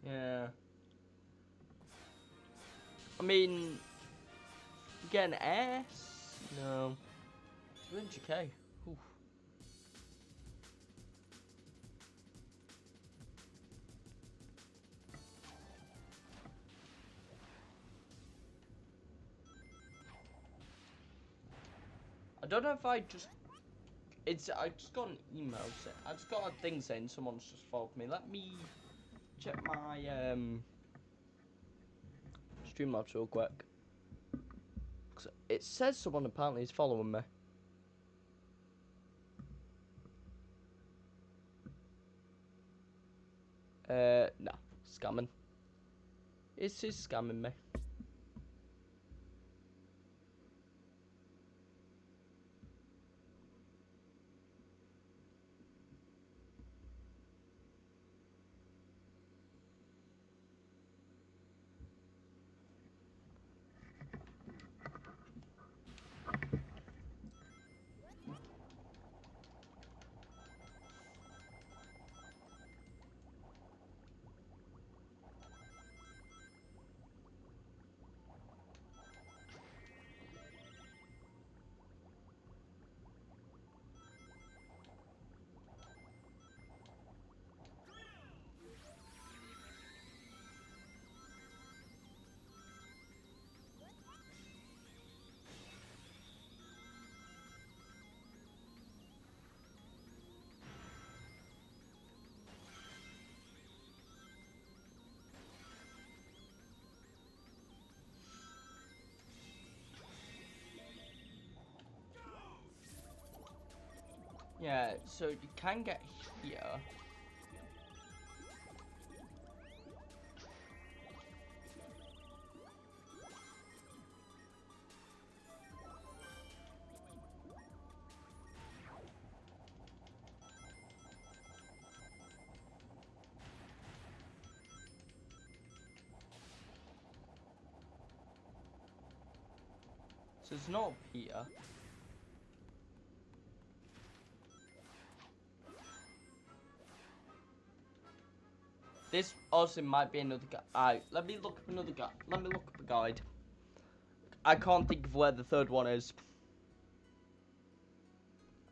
Yeah. I mean, get an S? No. 200k. Oof. I don't know if I just... I just got an email. I just got a thing saying someone's just followed me. Let me check my Streamlabs real quick. 'Cause it says someone apparently is following me. No, scamming. It's just scamming me. Yeah, so you can get here. So it's not here. This also might be another guide. Let me look up another guide. Let me look up a guide. I can't think of where the third one is.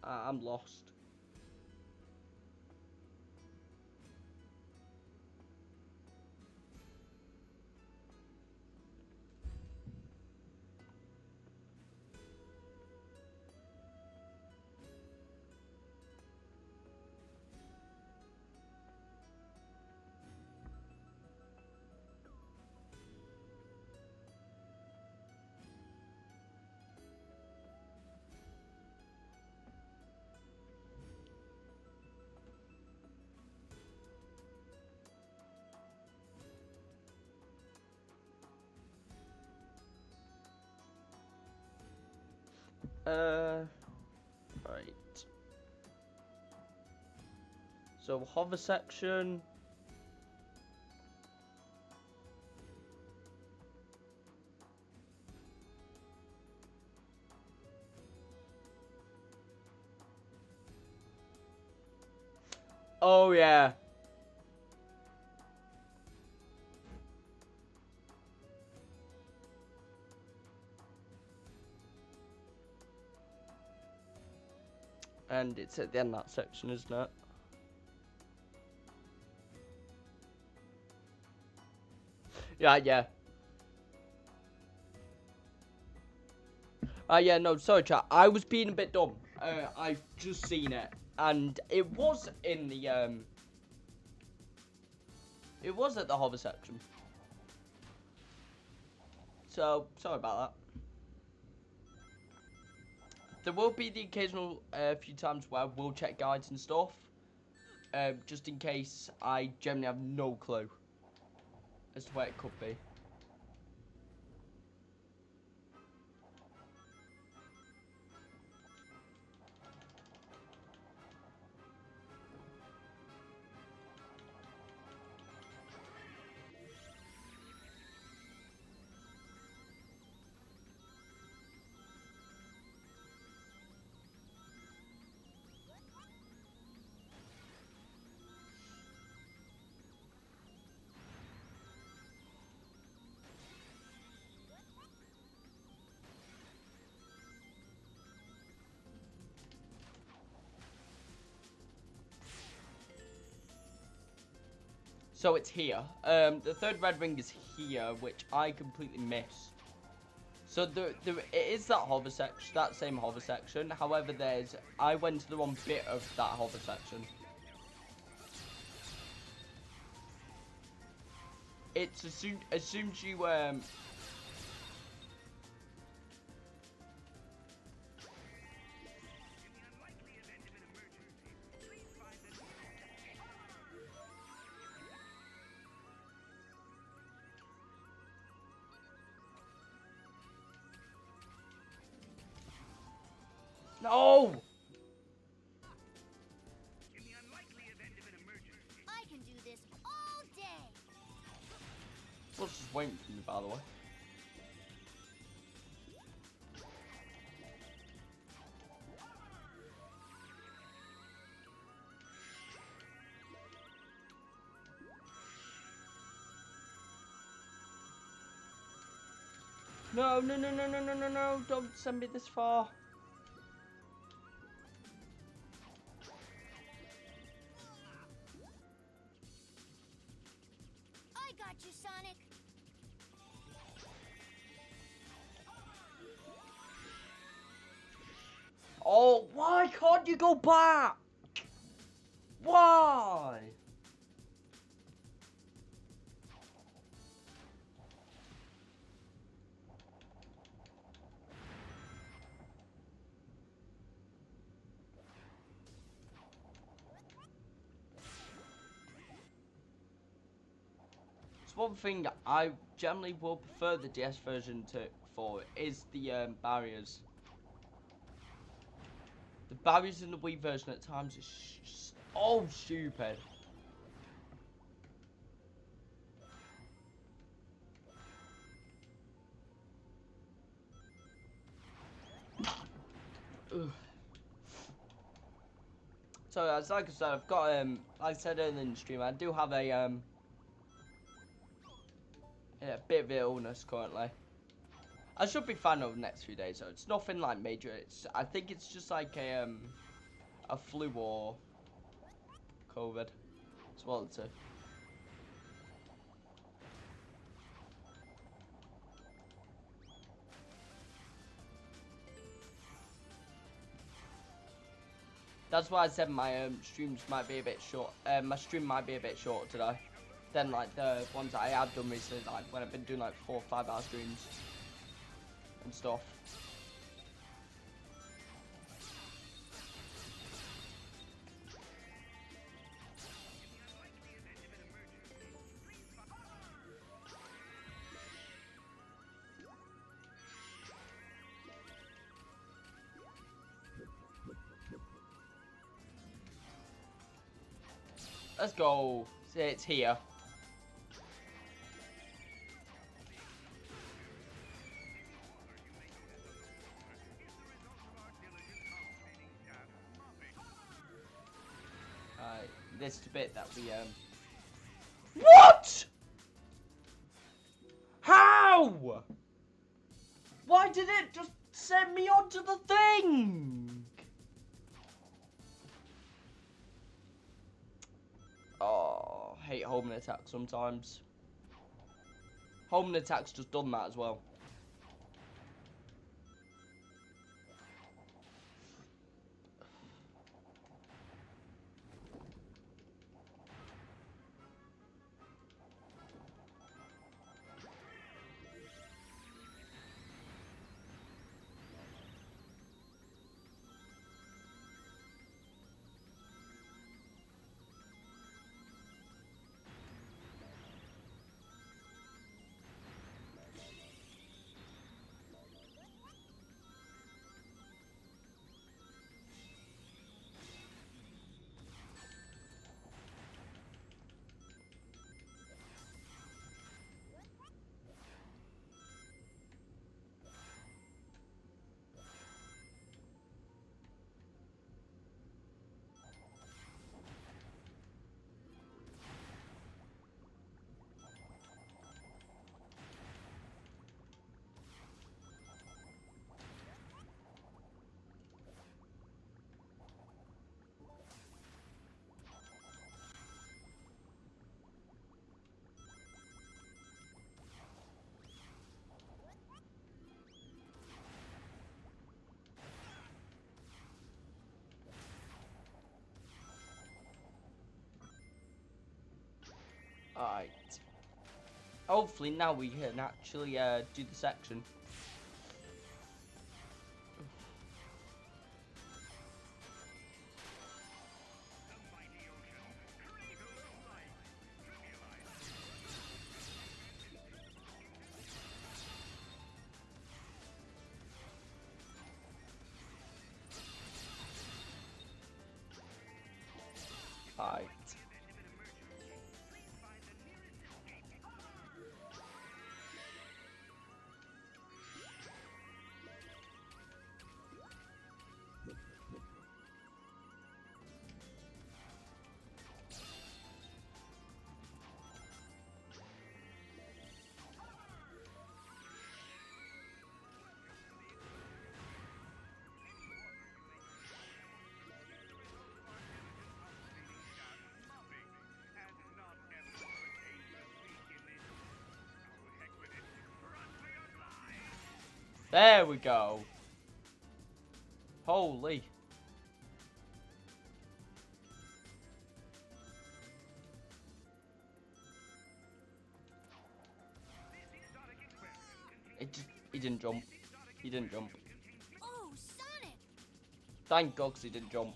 I'm lost. Right. So hover section. Oh yeah. And it's at the end of that section, isn't it? Yeah, yeah. Yeah, no, sorry, chat. I was being a bit dumb. I've just seen it, and it was in the it was at the hover section. So sorry about that. There will be the occasional few times where we'll check guides and stuff, just in case. I generally have no clue as to where it could be. So it's here. The third red ring is here, which I completely missed. So it is that hover section, that same hover section. However, I went to the wrong bit of that hover section. It's as soon as you No! I can do this all day. What's just waiting for me, by the way? No, no, no, no, no, no, no, no, don't send me this far. I got you, Sonic. Oh, why can't you go back? Why? It's one thing I generally will prefer the DS version for is the barriers. The barriers in the Wii version at times is so stupid. Ugh. So as like I said, I've got like I said earlier in the stream, I do have a Yeah, a bit of illness currently. I should be fine over the next few days, though. It's nothing like major. I think it's just like a flu or COVID. It's one of the two. That's why I said my streams might be a bit short. My stream might be a bit short today than like the ones that I have done recently, like when I've been doing like 4 or 5 hour streams and stuff. Let's go. See, it's here. Alright, this is the bit that we What? How? Why did it just send me onto the thing? Oh, I hate homing attack sometimes. Homing attack's just done that as well. Alright. Hopefully now we can actually do the section. Alright. There we go. Holy. He didn't jump. He didn't jump. Oh, Sonic! Thank God 'cause he didn't jump.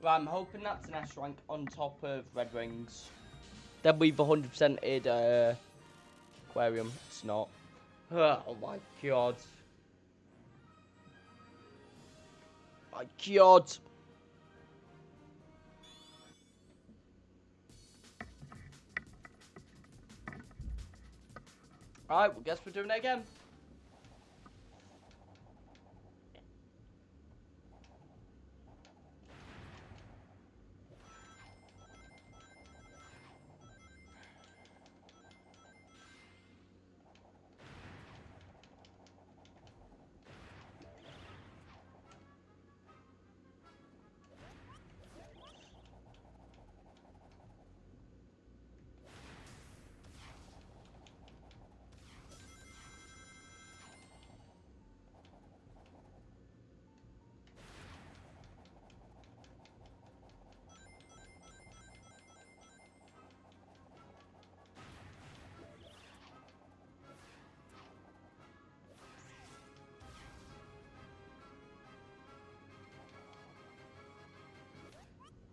But I'm hoping that's an S rank on top of Red Wings. Then we've 100%ed Aquarium. It's not. Oh my god. My god. Alright, well, guess we're doing it again.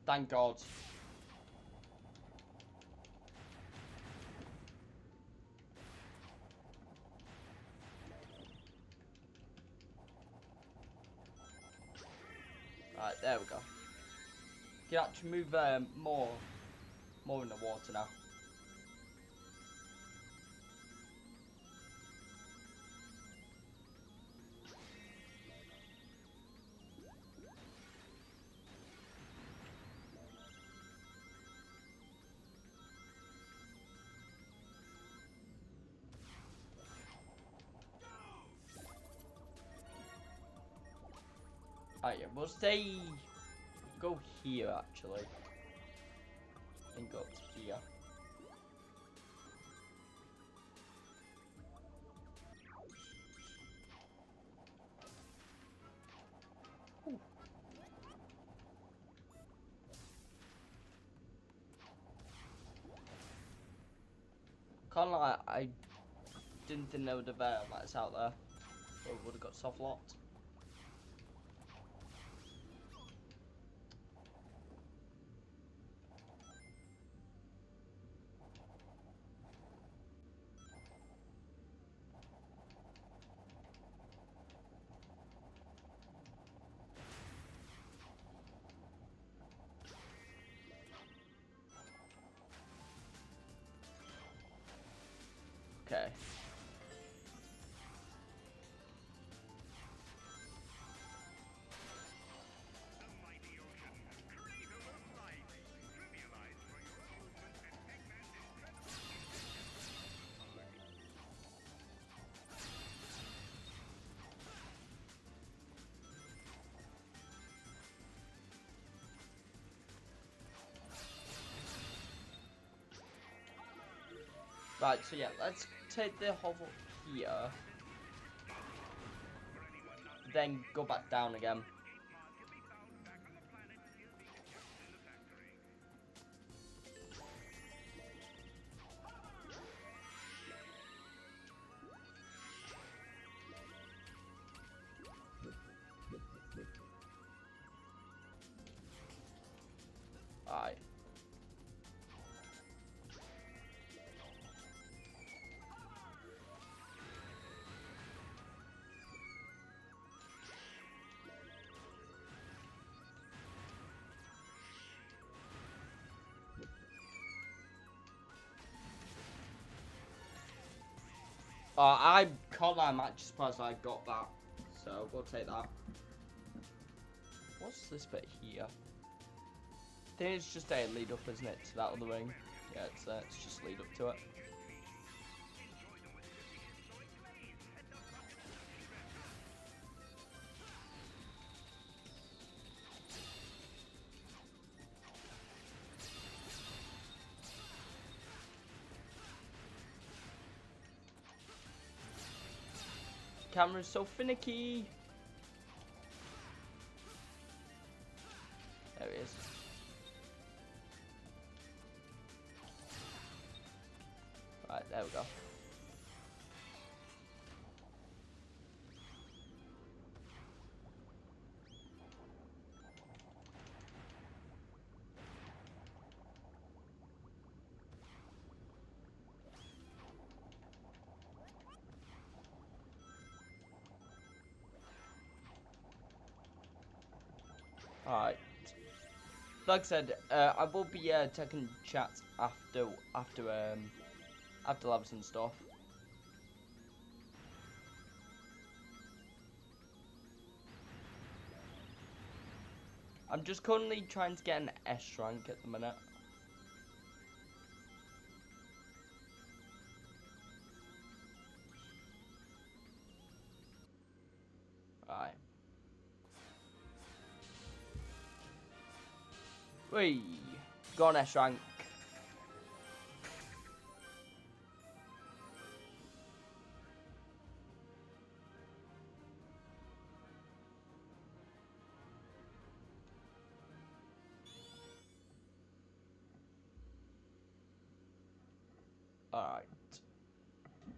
Thank God. Right, there we go. You can actually move more in the water now. Alright, yeah, we'll stay. Go here actually. And go up to here. Kinda like I didn't think there would have lights out there. Or would have got soft locked. Okay. Right, so yeah, let's take the hovel here. Then go back down again. Alright. I'm actually surprised I got that. So we'll take that. What's this bit here? I think it's just a lead up, isn't it, to that other ring? Yeah, it's just lead up to it. Camera's so finicky. There he is. Right, there we go. Alright. Like I said, I will be taking chats after levels and stuff. I'm just currently trying to get an S rank at the minute. Alright. Whee! Got an S rank. Alright.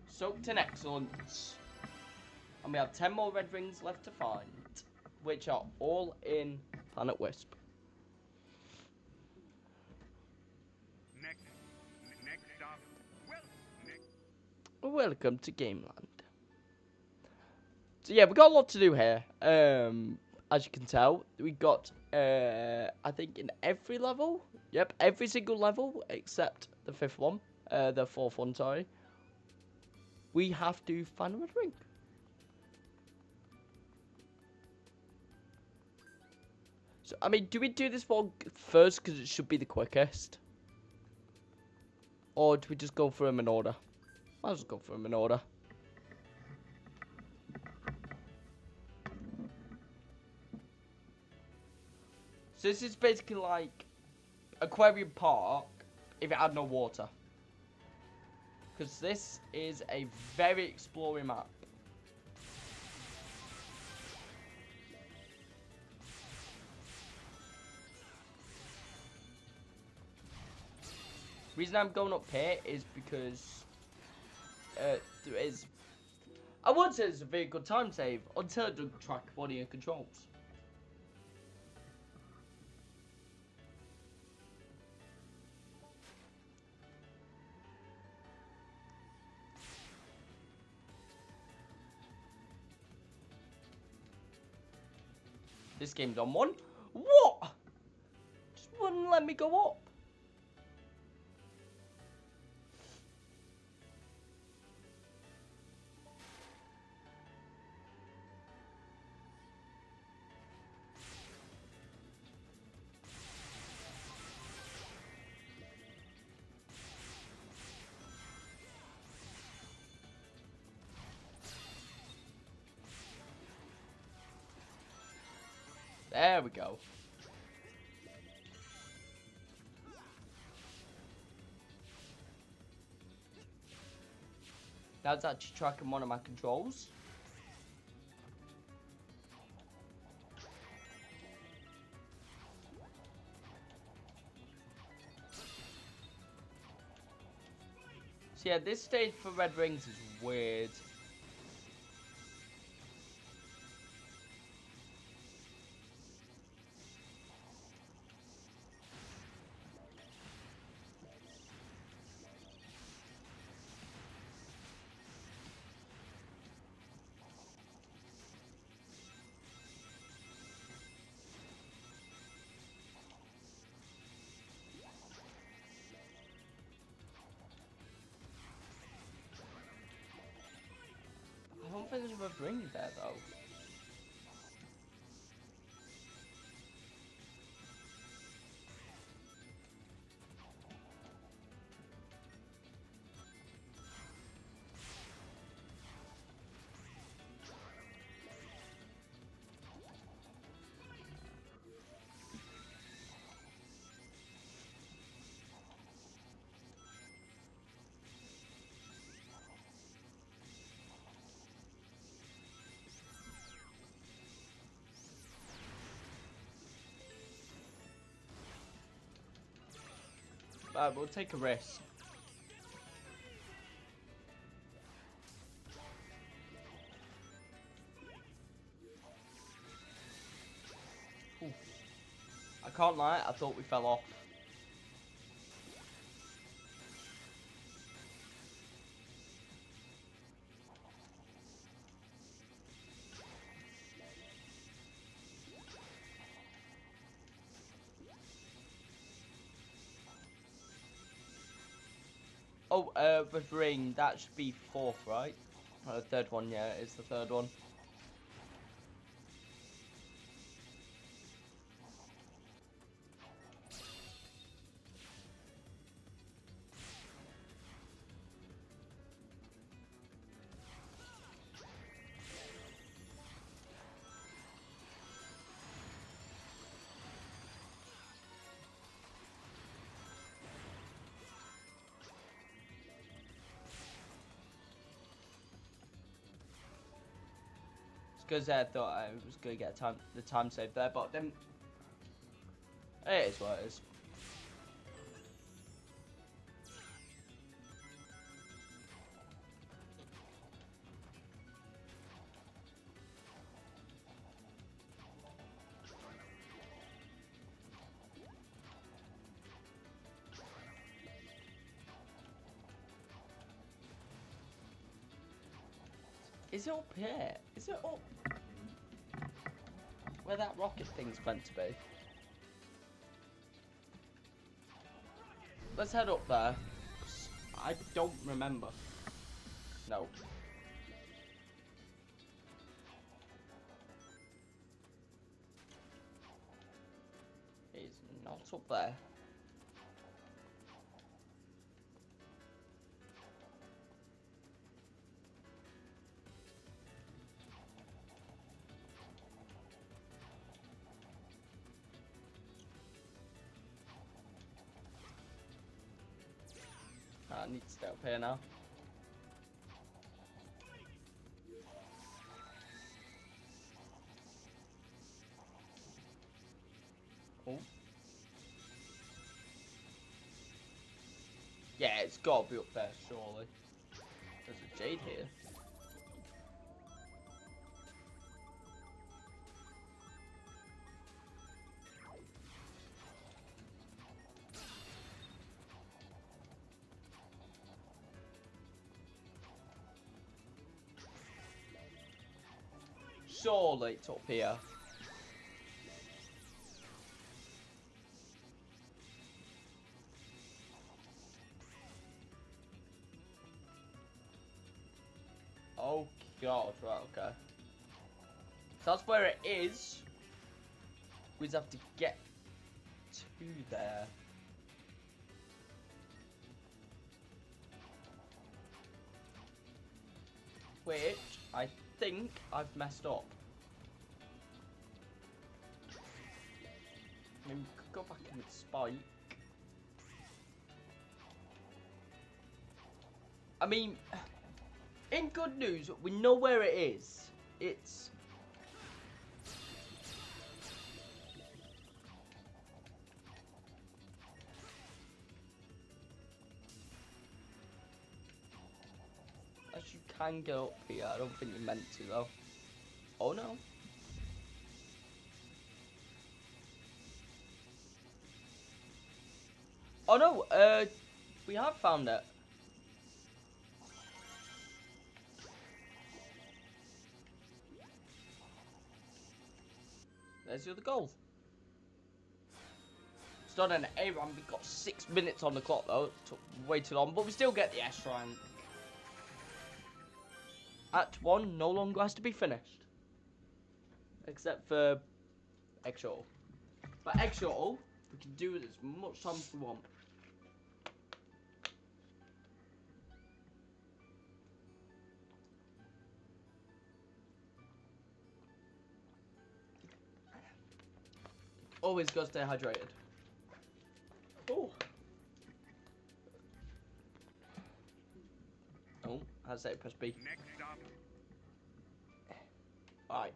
Soaked in excellence. And we have 10 more red rings left to find, which are all in Planet Wisp. Next stop. Welcome to Gameland. So yeah, we got a lot to do here. As you can tell, we got I think in every level. Yep, every single level except the fifth one, the fourth one. Sorry. We have to find a red ring. So I mean, do we do this one first because it should be the quickest, or do we just go through them in order? I'll just go through them in order. So this is basically like Aquarium Park if it had no water. Because this is a very exploring map. Reason I'm going up here is because there is, I would say it's a very good time save until I do track body and controls. This game's on one. What? Just wouldn't let me go up. There we go. That's actually tracking one of my controls. So yeah, this stage for red rings is weird. I don't think there's a red ring there though. We'll take a risk. Ooh. I can't lie, I thought we fell off. Oh, with ring, that should be 4th, right? The 3rd one, yeah, it's the 3rd one. Because I thought I was going to get the time save there, but then it is what it is. Is it up here? Is it up where that rocket thing's meant to be? Let's head up there. 'Cause I don't remember. No. It's not up there. I need to stay up here now. Oh. Yeah, it's got to be up there, surely. There's a jade here. Surely it's up here. Oh god, right, okay. So that's where it is. We just have to get to there. Which I think I've messed up. I mean, we could go back in with Spike. I mean, in good news, we know where it is. It's... As you can go up here. I don't think you meant to, though. Oh, no. Oh, no. We have found it. There's the other goal. It's done an A run. We've got 6 minutes on the clock though. It took way too long, but we still get the S rank. Act 1 no longer has to be finished. Except for Egg Shuttle. But Egg Shuttle, we can do it as much time as we want. Always gotta stay hydrated. Oh. Oh, I say press B. Next stop. Right.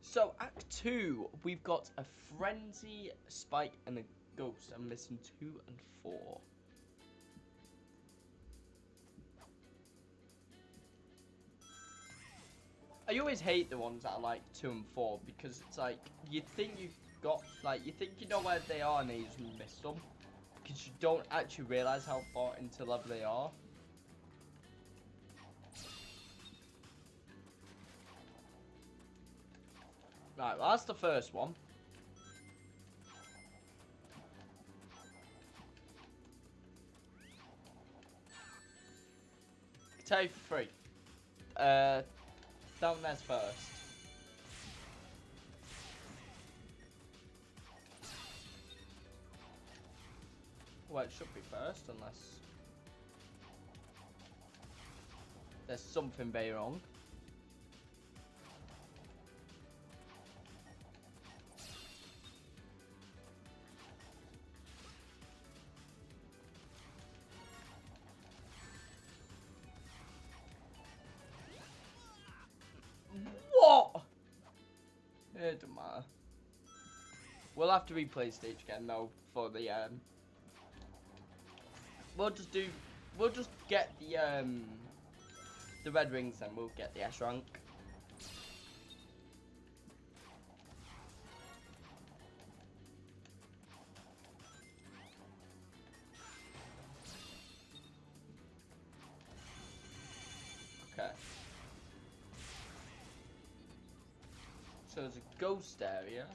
So, Act 2, we've got a Frenzy, Spike, and a Ghost. I'm missing 2 and 4. I always hate the ones that are like 2 and 4 because it's like, you think you've got, like, you think you know where they are and then you just miss them. Because you don't actually realise how far into level they are. Right, well that's the first one. tell you for free. Down there's first. Well, it should be first, unless there's something very wrong. What? It don't matter. We'll have to replay stage again though for the We'll just get the red rings and we'll get the S rank. Okay. So there's a ghost area.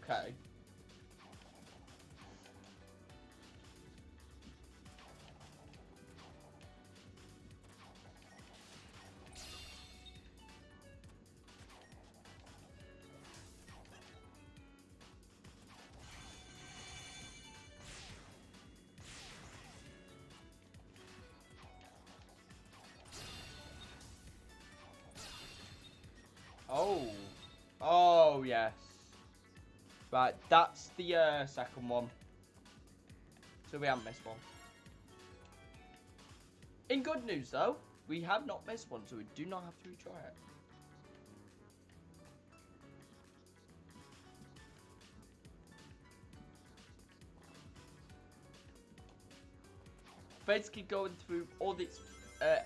Okay. Oh. Oh, yes. Right, that's the second one. So we haven't missed one. In good news, though, we have not missed one, so we do not have to retry it. Basically going through all these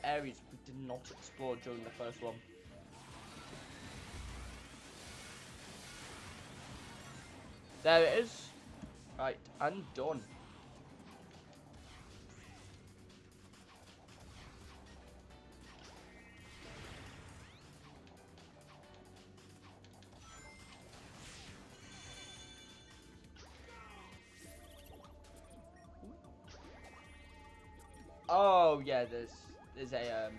areas we did not explore during the first one. There it is. Right, and done. Oh yeah, there's a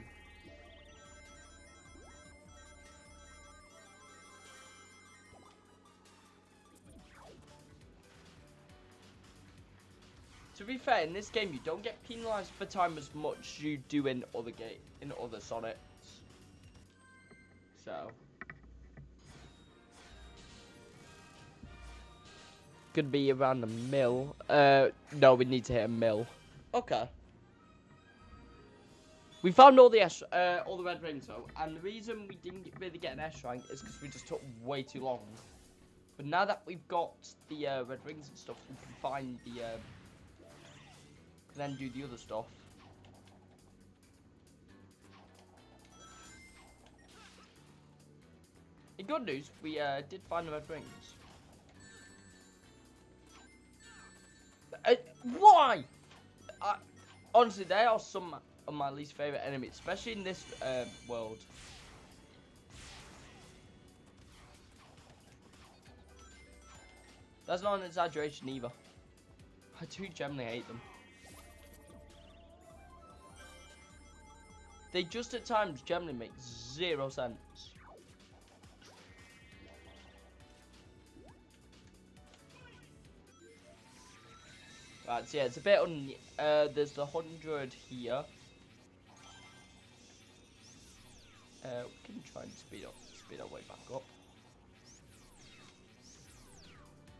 To be fair, in this game you don't get penalised for time as much as you do in other Sonics. So could be around the mill. No, we need to hit a mill. Okay. We found all the red rings though, and the reason we didn't really get an S rank is because we just took way too long. But now that we've got the red rings and stuff, we can find the then do the other stuff. In good news, we did find the red rings. Why? Honestly, they are some of my least favorite enemies, especially in this world. That's not an exaggeration either. I do generally hate them. They just at times generally make zero sense. Right, so yeah, it's a bit there's the 100 here. We can try and speed our way back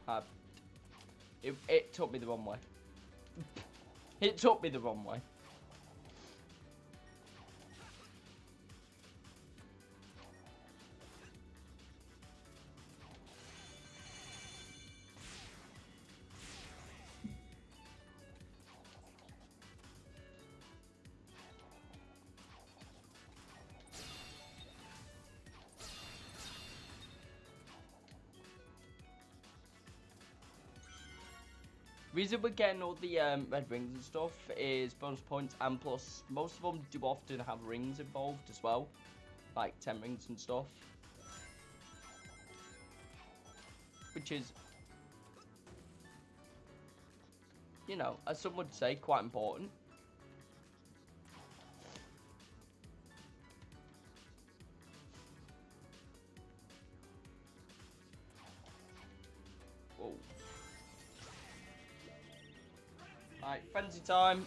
up. It took me the wrong way. It took me the wrong way. Reason we're getting all the red rings and stuff is bonus points, and plus most of them do often have rings involved as well, like 10 rings and stuff, which is, you know, as some would say, quite important. Whoa. Right, frenzy time.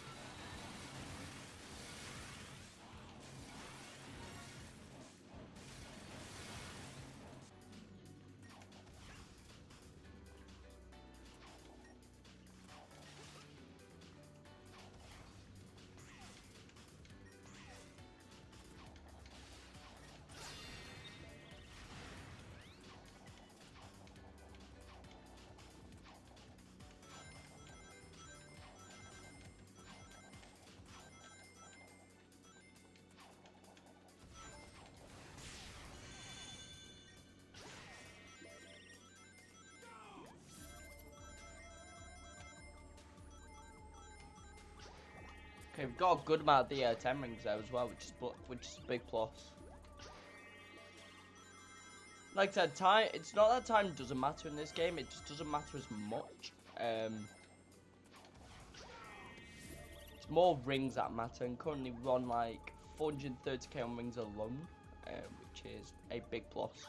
Okay, we've got a good amount of the 10 rings there as well, which is a big plus. Like I said, time. It's not that time doesn't matter in this game. It just doesn't matter as much. It's more rings that matter, and currently we're on like 430k on rings alone, which is a big plus.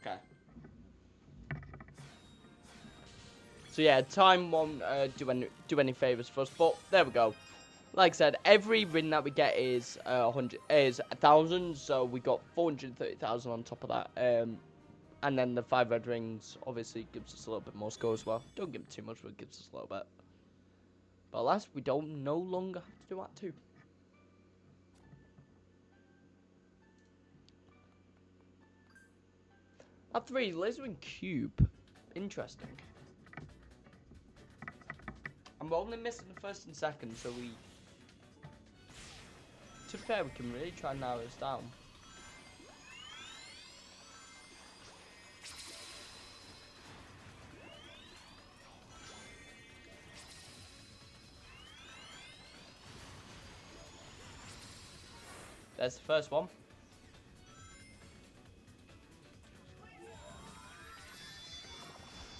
Okay. So yeah, time won't do any favors for us, but there we go. Like I said, every ring that we get is 1,000, so we got 430,000 on top of that. And then the 5 red rings obviously gives us a little bit more score as well. Don't give it too much, but it gives us a little bit. But alas, we don't no longer have to do that too. At 3, laser and cube. Interesting. And we're only missing the first and second, so we... To be fair, we can really try and narrow this down. There's the first one.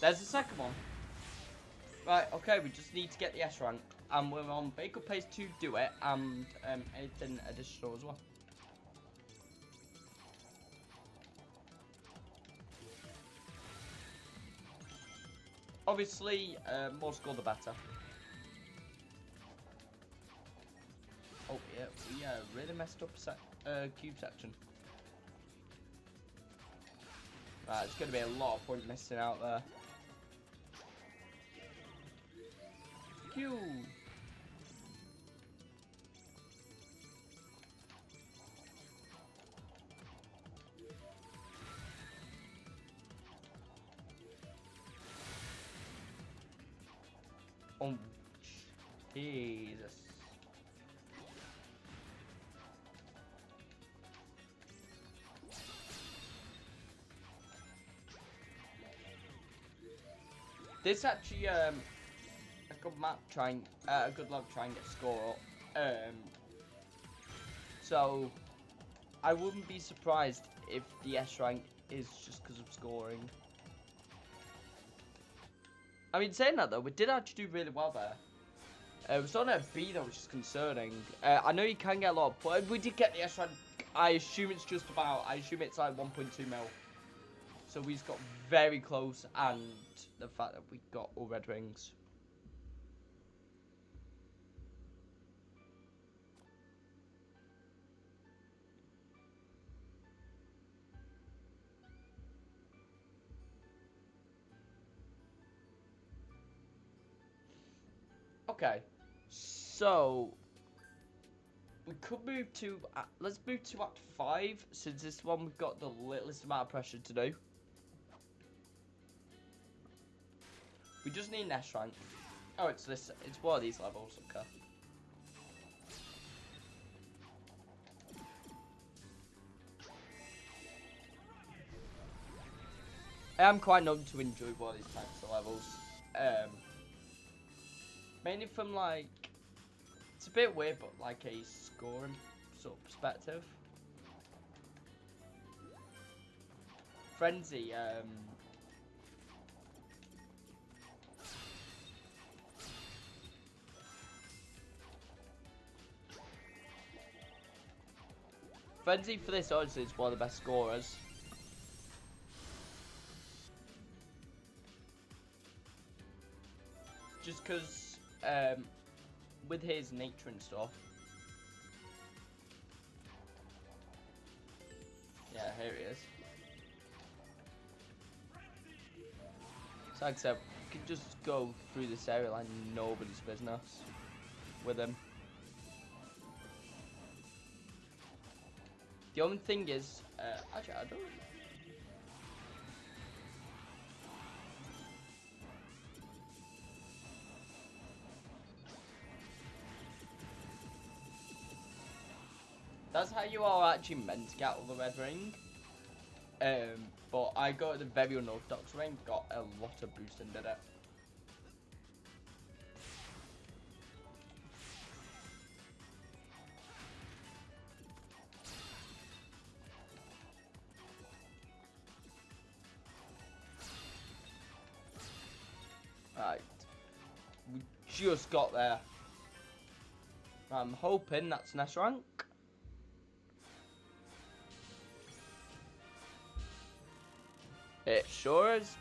There's the second one. Right, okay, we just need to get the S rank. And we're on Baker Pace to do it, and anything additional as well. Obviously, more score the better. Oh yeah, we really messed up cube section. Right, it's going to be a lot of point missing out there. Q. Oh, Jesus. This actually a good map trying a good luck trying to get score up. So I wouldn't be surprised if the S rank is just because of scoring. I mean, saying that though, we did actually do really well there. It was on a B though, which is concerning. I know you can get a lot of points. We did get the S rank. I assume it's just about. I assume it's like 1.2 mil. So we just got very close, and the fact that we got all red rings. Okay, so we could move to. Let's move to Act 5, since this one we've got the littlest amount of pressure to do. We just need an S rank. Oh, it's this. It's one of these levels. Okay. I am quite known to enjoy one of these types of levels. Mainly from like, it's a bit weird, but like a scoring sort of perspective. Frenzy, Frenzy for this honestly is one of the best scorers. Just because, with his nature and stuff. Yeah, here he is. So like I said, we can just go through this area like nobody's business with him. The only thing is, actually I don't. That's how you are actually meant to get out of the red ring. But I got the very unorthodox ring, got a lot of boost and did it. Right. We just got there. I'm hoping that's an S rank. It sure is.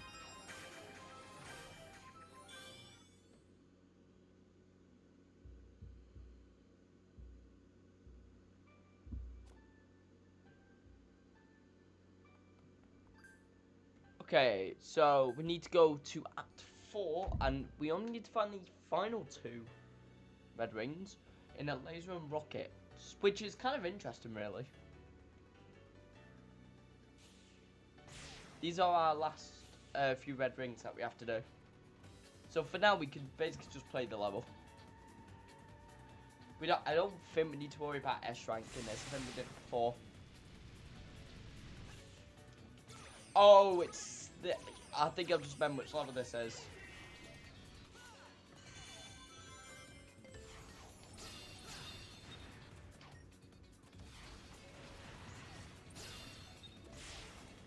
Okay, so we need to go to Act 4, and we only need to find the final 2 red rings in a laser and rocket, which is kind of interesting, really. These are our last few red rings that we have to do. So for now, we can basically just play the level. I don't think we need to worry about S rank in this. I think we did it before. Oh, it's the. I think I've just remembered which level this is.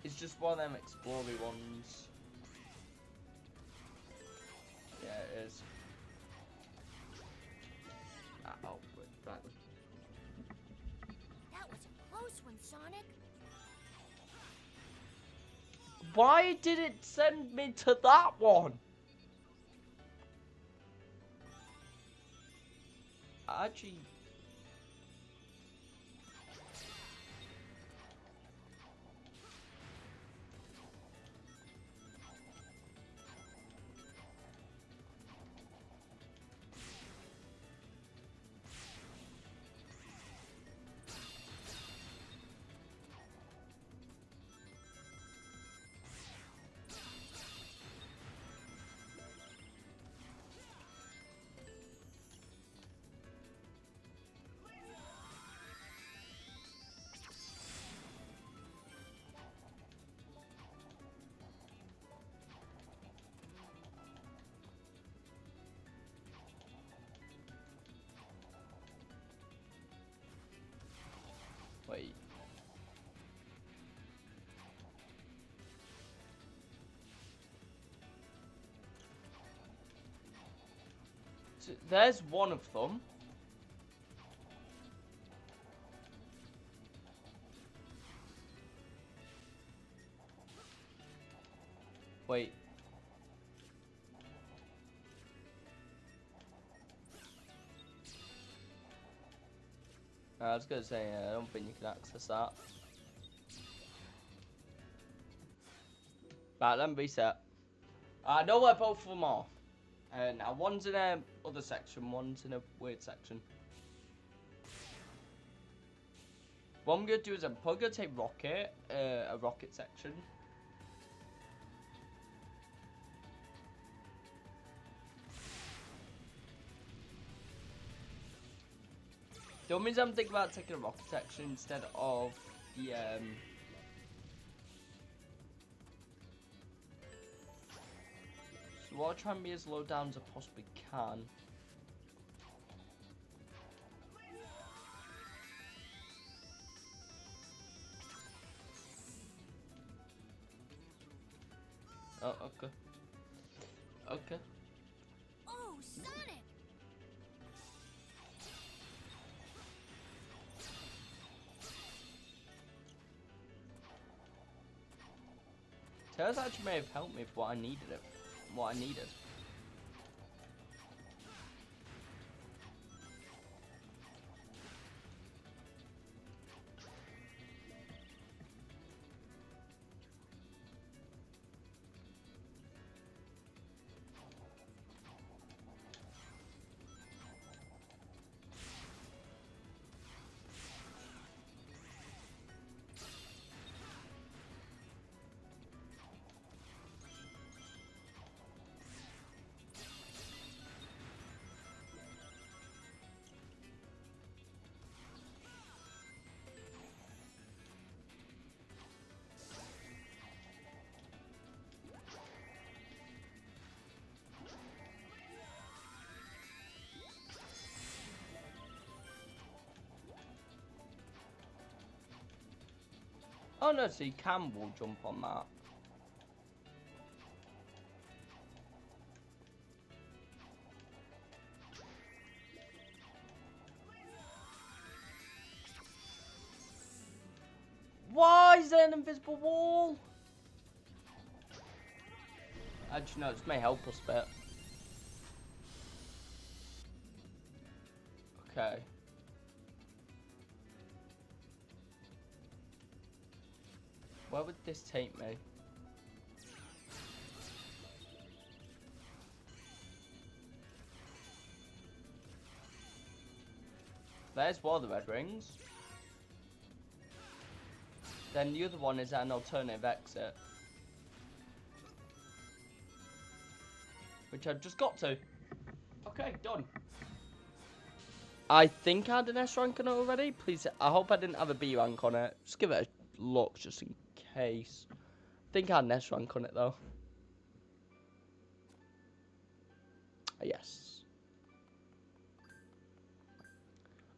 It's just one of them explory ones. Yeah, it is. Oh, right. That was a close one, Sonic. Why did it send me to that one? Actually. Wait. So there's one of them. Wait. I was gonna say, I don't think you can access that. Right, let me reset. I know where both of them are. Now one's in a other section, one's in a weird section. What I'm gonna do is I'm probably gonna take Rocket, a Rocket section. The only reason I'm thinking about taking a Rocket section instead of the want to try and be as low down as I possibly can. Oh, okay. Okay. Oh, Sonic! Tails actually may have helped me for what I needed it. What I needed. Oh no, so you can wall jump on that. Why is there an invisible wall? Actually, no, this may help us a bit. Okay. Where would this take me? There's one of the red rings. Then the other one is an alternative exit. Which I've just got to. Okay, done. I think I had an S rank on it already. Please, I hope I didn't have a B rank on it. Just give it a look, just in case. I think I had an S rank on it, though. Yes.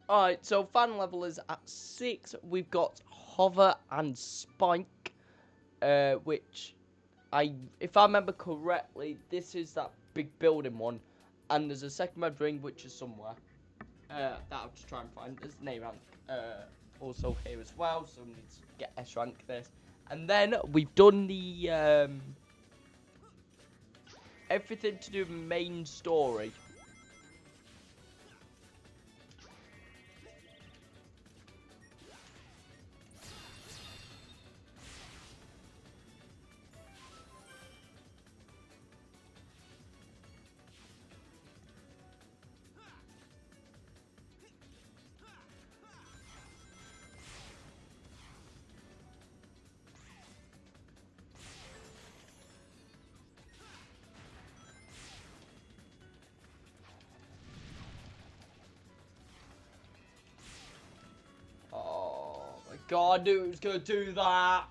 Alright, so fan level is at 6. We've got Hover and Spike. Which, if I remember correctly, this is that big building one. And there's a second red ring, which is somewhere. That I'll just try and find. There's an A rank also here as well, so we need to get S rank this. And then we've done the everything to do with main story. God, I knew it was going to do that.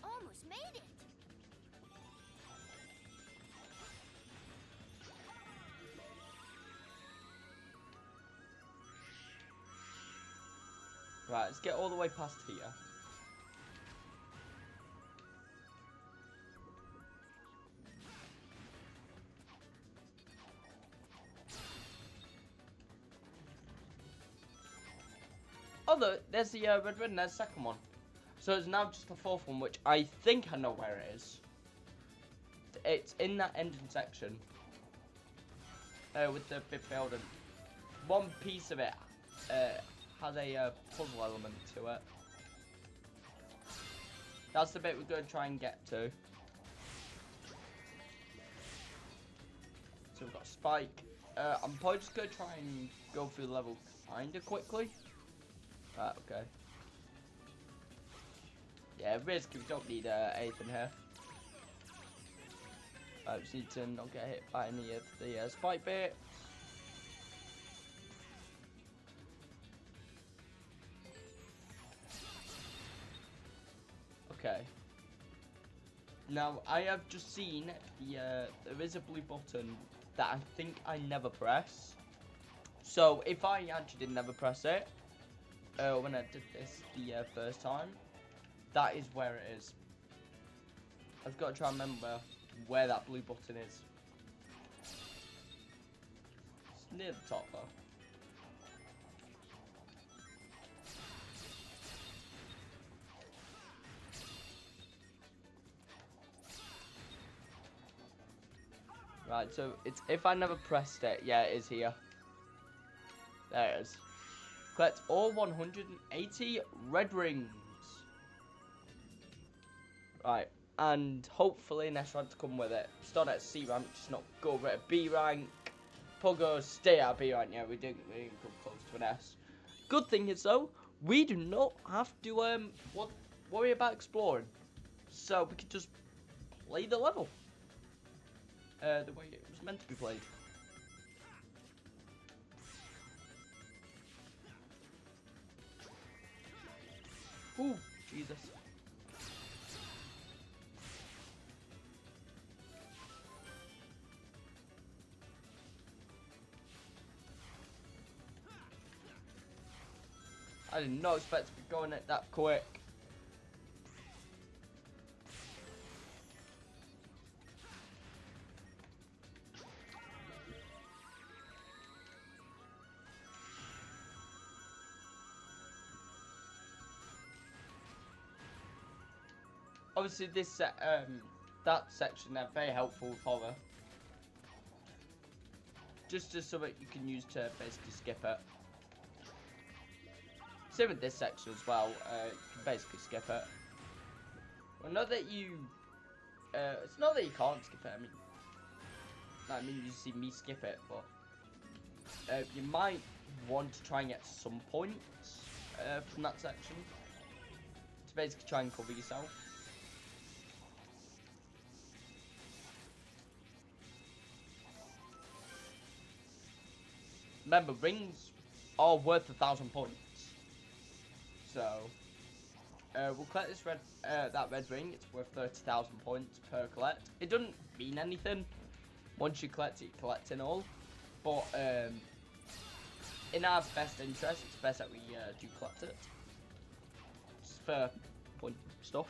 Almost made it. Right, let's get all the way past here. Oh, there's the red ring, there's the second one. So it's now just the fourth one, which I think I know where it is. It's in that engine section. With the big building. One piece of it has a puzzle element to it. That's the bit we're going to try and get to. So we've got Spike. I'm probably just going to try and go through the level kind of quickly. Right, okay. Yeah, risk, we don't need anything here. I just need to not get hit by any of the spike bits. Okay. Now, I have just seen there is a blue button that I think I never press. So, if I actually did never press it, when I did this the first time, that is where it is. I've got to try and remember where that blue button is. It's near the top, though. Right, so it's if I never pressed it, yeah, it is here. There it is. Collect all 180 red rings. Right, and hopefully an S rank to come with it. Start at C rank, just not go over at B rank. Pogo, stay at B rank. Yeah, we didn't come close to an S. Good thing is though, we do not have to worry about exploring, so we can just play the level the way it was meant to be played. Ooh, Jesus. I did not expect to be going it that quick. Obviously, this that section there very helpful with horror. Just as something you can use to basically skip it. Same with this section as well. You can basically skip it. Well, not that you. It's not that you can't skip it. I mean, you see me skip it, but you might want to try and get some points from that section to basically try and cover yourself. Remember, rings are worth 1,000 points. So, we'll collect this that red ring. It's worth 30,000 points per collect. It doesn't mean anything. Once you collect it, you collect it all. But in our best interest, it's best that we do collect it. Just for fun stuff.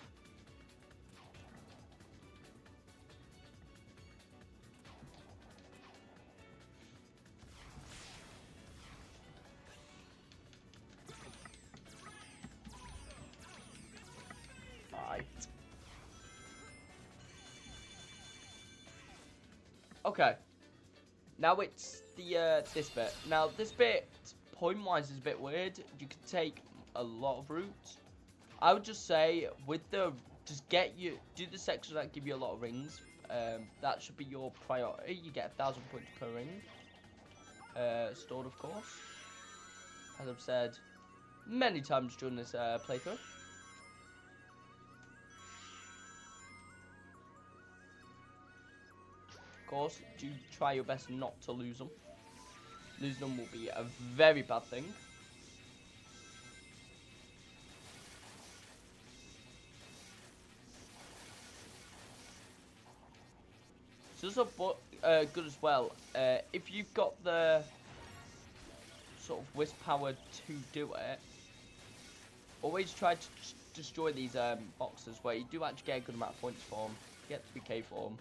Okay. Now it's the this bit. Now this bit, point-wise, is a bit weird. You can take a lot of routes. I would just say with the do the sections that give you a lot of rings. That should be your priority. You get 1,000 points per ring. Stored, of course. As I've said many times during this playthrough. Of course, do try your best not to lose them. Losing them will be a very bad thing. So it's also good as well, if you've got the sort of wisp power to do it, always try to destroy these boxes where you do actually get a good amount of points for them. Get 3k for them.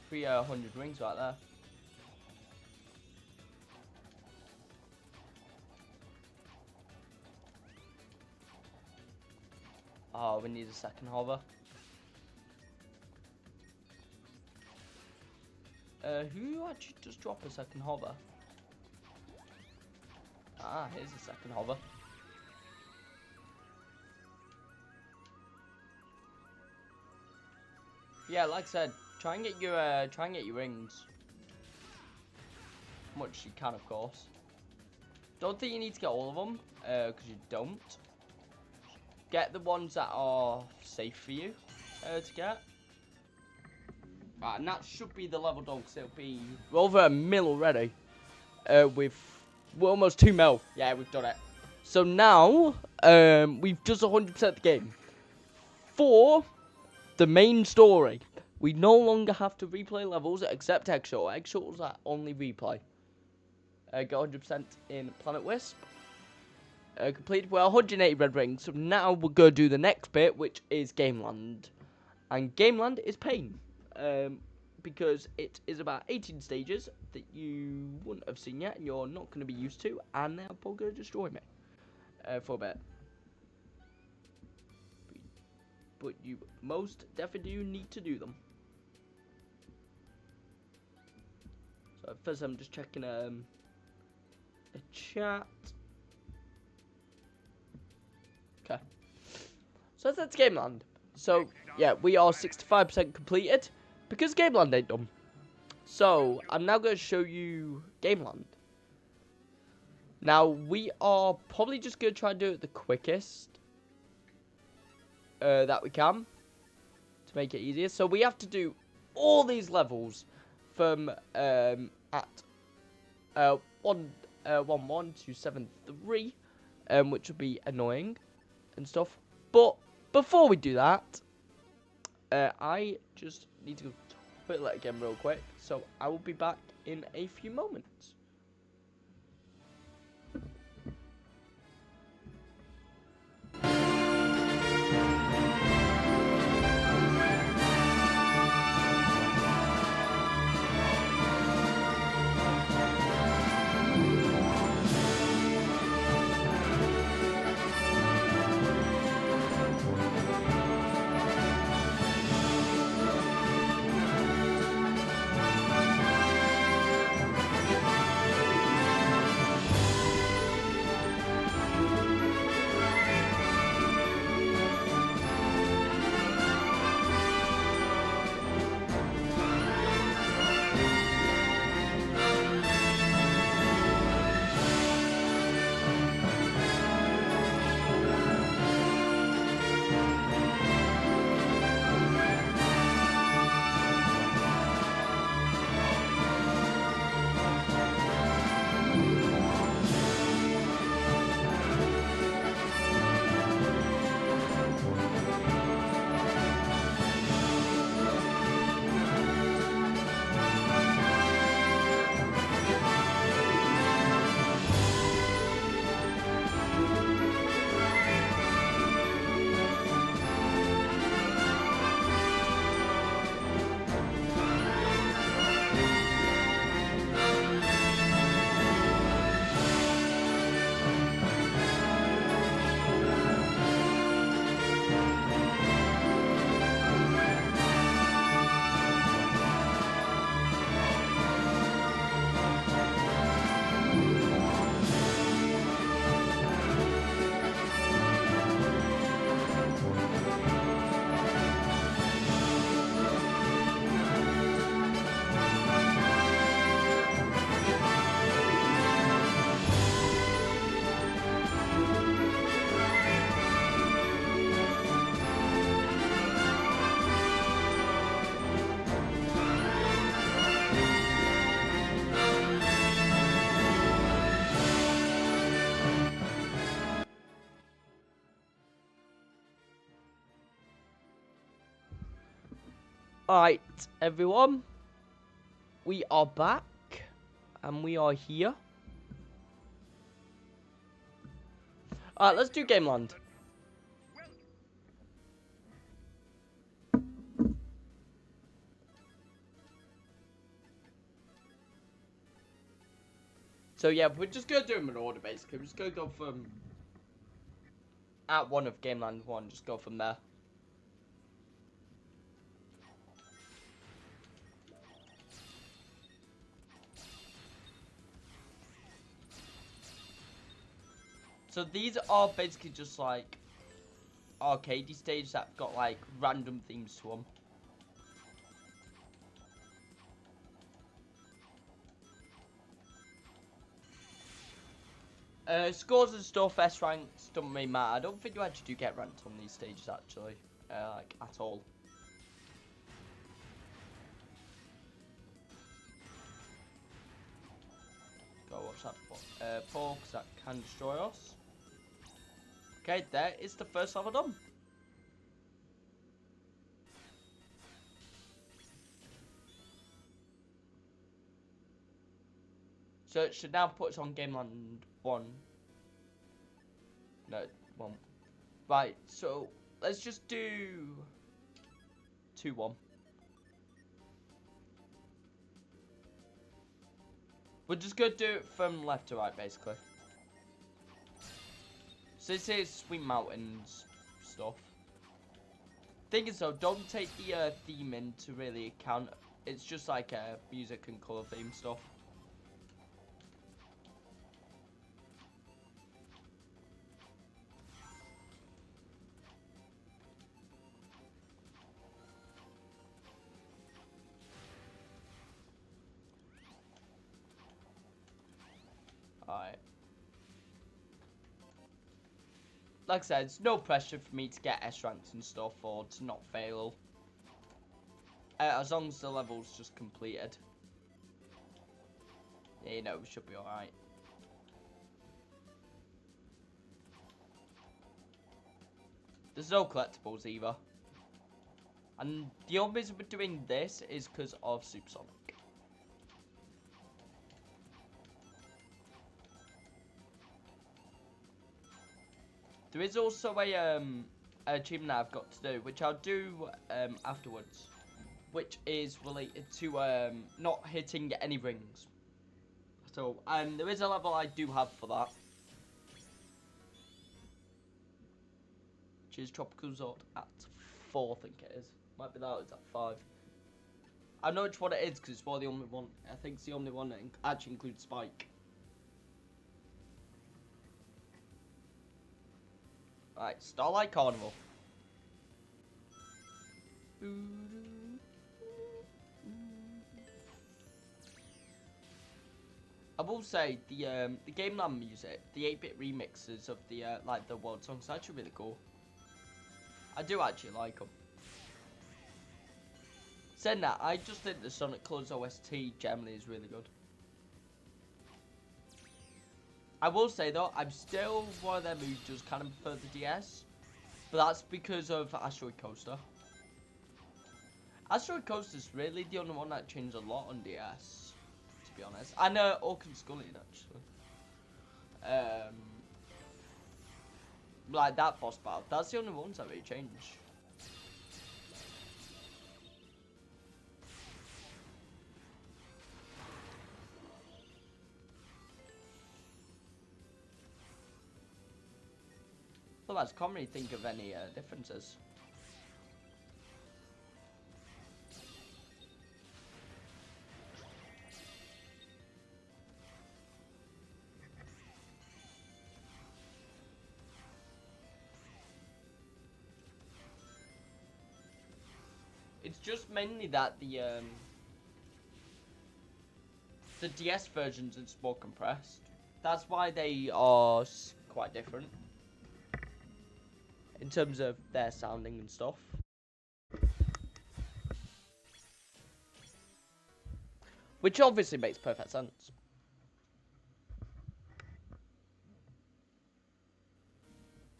300 rings right there. Oh, we need a second hover. Who actually does drop a second hover? Ah, here's a second hover. Yeah, like I said, try and get your rings. Much as you can, of course. Don't think you need to get all of them, because you don't. Get the ones that are safe for you to get. Right, and that should be the level done, because it'll be over a mil already. With We're almost 2 mil. Yeah, we've done it. So now, we've just 100% the game. For the main story, we no longer have to replay levels except Egg Shuttle. Egg Shuttle's that only replay. Got 100% in Planet Wisp. Completed well, 180 red rings. So now we're going to do the next bit, which is Gameland. And Gameland is pain. Because it is about 18 stages that you wouldn't have seen yet, and you're not going to be used to, and they're probably going to destroy me for a bit. But you most definitely do need to do them. So first I'm just checking a chat. Okay. So that's Gameland. So yeah, we are 65% completed because Gameland ain't done. So I'm now going to show you Gameland. Now we are probably just going to try and do it the quickest that we can to make it easier. So we have to do all these levels from at 11273, which would be annoying and stuff. But before we do that, I just need to go to the toilet again real quick. So I will be back in a few moments. Alright, everyone. We are back. And we are here. Alright, let's do Gameland. So yeah, we're just going to do them in order, basically. We're just going to go from Act 1 of Gameland 1, just go from there. So these are basically just like arcadey stages that have got like random themes to them. Scores and stuff, S ranks, don't really matter. I don't think you actually do get ranked on these stages actually, like at all. Go up. dodge that ball because that can destroy us. Okay, there is the first level done. So it should now put us on Game Land 1. No, 1. Right, so let's just do 2-1. We're just going to do it from left to right, basically. So this is Sweet Mountains stuff. Thing is though, don't take the theme into really account. It's just like music and colour theme stuff. Alright. Like I said, it's no pressure for me to get S ranks and stuff or to not fail. As long as the level's just completed. Yeah, you know, we should be alright. There's no collectibles either. And the only reason we're doing this is because of Supersonic. There is also a achievement I've got to do, which I'll do afterwards, which is related to not hitting any rings. So there is a level I do have for that, which is Tropical Resort at 4, I think it is. Might be that, it's at 5. I know which one it is because it's the only one. I think it's the only one that actually includes Spike. Right, Starlight Carnival. I will say the Game Land music, the 8-bit remixes of the like the world songs, are actually really cool. I do actually like them. Saying that, I just think the Sonic Colors OST generally is really good. I will say though, I'm still one of them who just kind of prefer the DS, but that's because of Asteroid Coaster. Asteroid Coaster is really the only one that changed a lot on DS, to be honest. And Orc and Scully actually. Like that boss battle, that's the only ones that really change. Otherwise, I can't really think of any differences. It's just mainly that the DS versions is more compressed. That's why they are quite different in terms of their sounding and stuff. Which obviously makes perfect sense.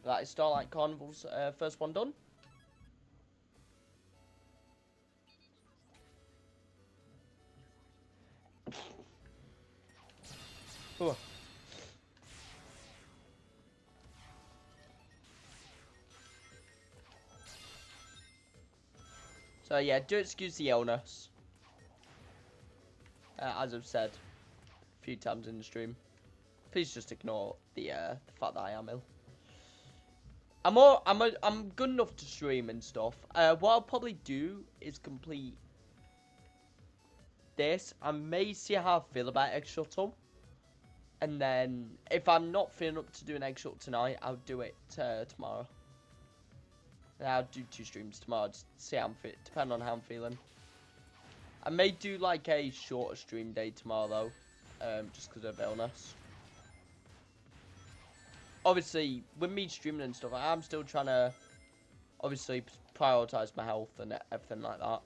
That is Starlight Carnival's first one done. Ooh. So yeah, do excuse the illness. As I've said a few times in the stream, please just ignore the fact that I am ill. I'm good enough to stream and stuff. What I'll probably do is complete this. I may see how I feel about Egg Shuttle. And then, if I'm not feeling up to do an Egg Shuttle tonight, I'll do it tomorrow. And I'll do 2 streams tomorrow, just see how I'm fit, depending on how I'm feeling. I may do like a shorter stream day tomorrow, though, just because of illness. Obviously, with me streaming and stuff, I'm still trying to, obviously, prioritise my health and everything like that.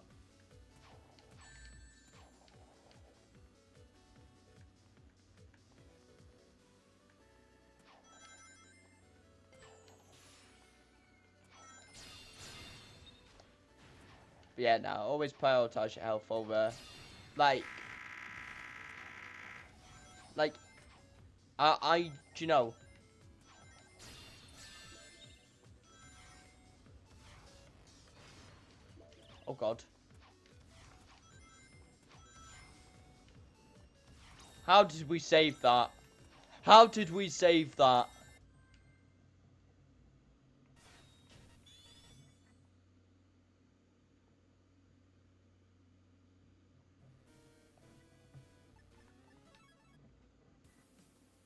yeah, no, always prioritize your health over, like, do you know? Oh God. How did we save that? How did we save that?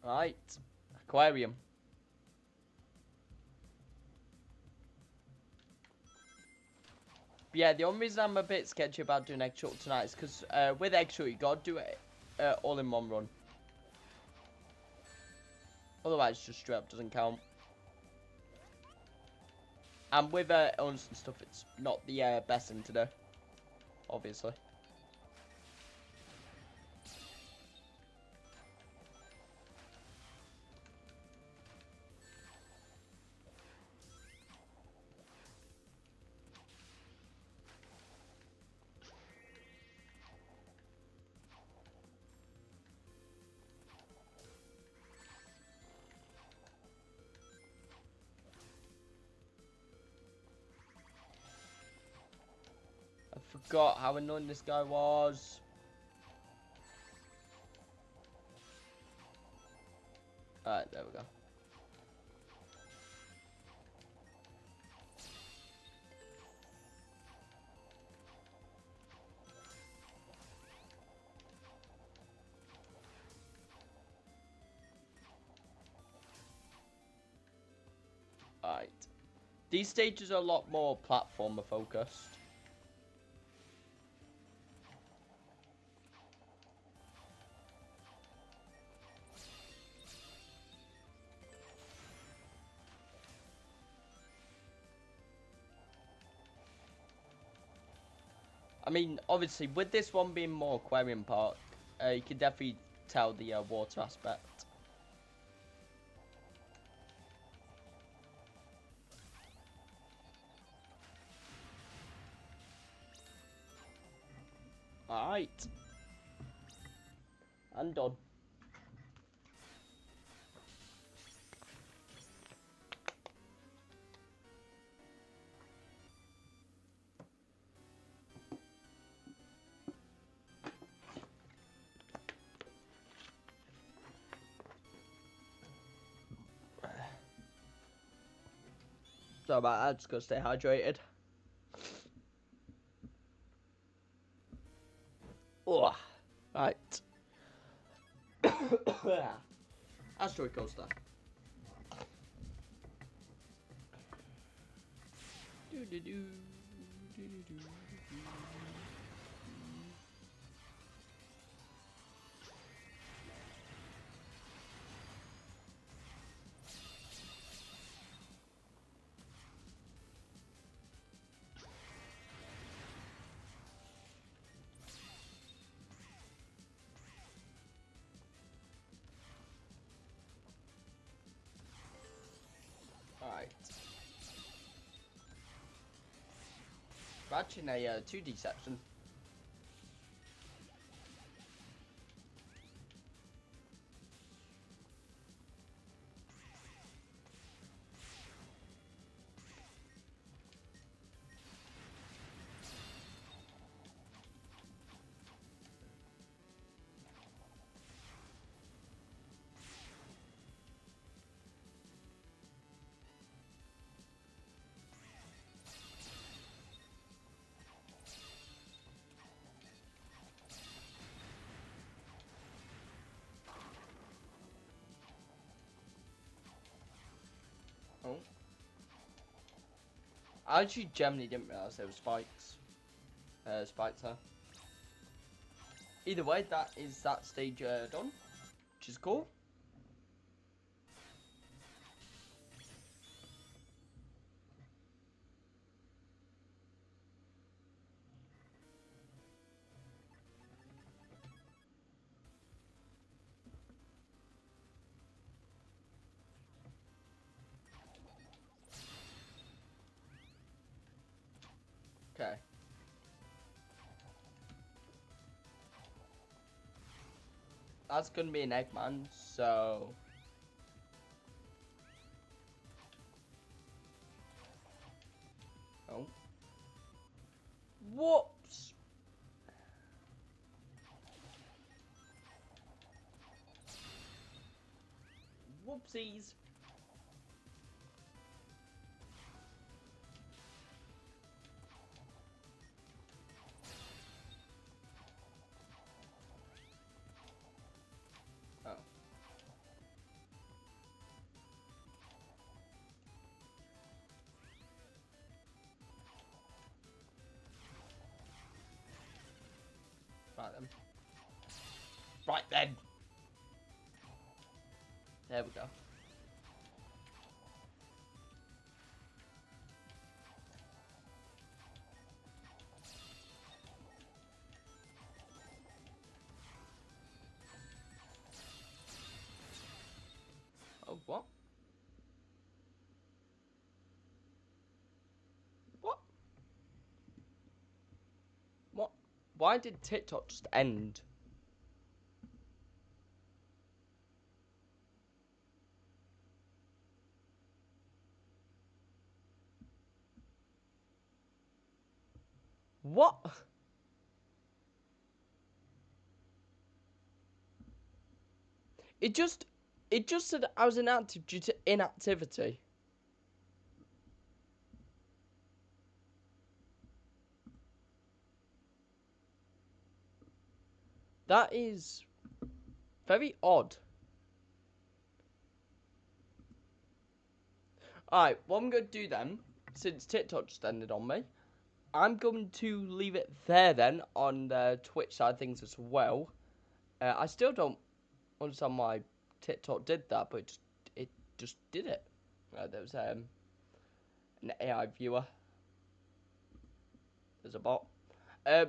Right. Aquarium. But yeah, the only reason I'm a bit sketchy about doing egg shot tonight is because with egg shot you gotta do it all in one run. Otherwise, just straight up doesn't count. And with illness and stuff, it's not the best thing to do, obviously. I forgot how annoying this guy was. Alright, there we go. Alright. These stages are a lot more platformer focused. I mean, obviously, with this one being more aquarium park, you can definitely tell the water aspect. Alright. I'm done. Sorry about that, just gotta stay hydrated. Oh, right. Asteroid coaster. Alright. Watching a 2D section. Oh. I actually generally didn't realise there were spikes. Spikes there. Either way, that is that stage done, which is cool. Okay. That's gonna be an Eggman, so... Oh. Whoops! Whoopsies! Oh. Right then. Right then! There we go. Oh, what? What? What? Why did TikTok just end? What? It just said I was inactive due to inactivity. That is very odd. Alright, what I'm going to do then, since TikTok just ended on me, I'm going to leave it there then on the Twitch side of things as well. I still don't understand why TikTok did that, but it just did it. There was an AI viewer. There's a bot.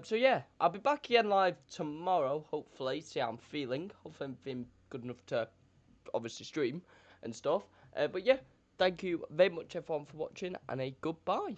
So yeah, I'll be back again live tomorrow, hopefully, see how I'm feeling. Hopefully I'm feeling good enough to obviously stream and stuff. But yeah, thank you very much everyone for watching, and a goodbye.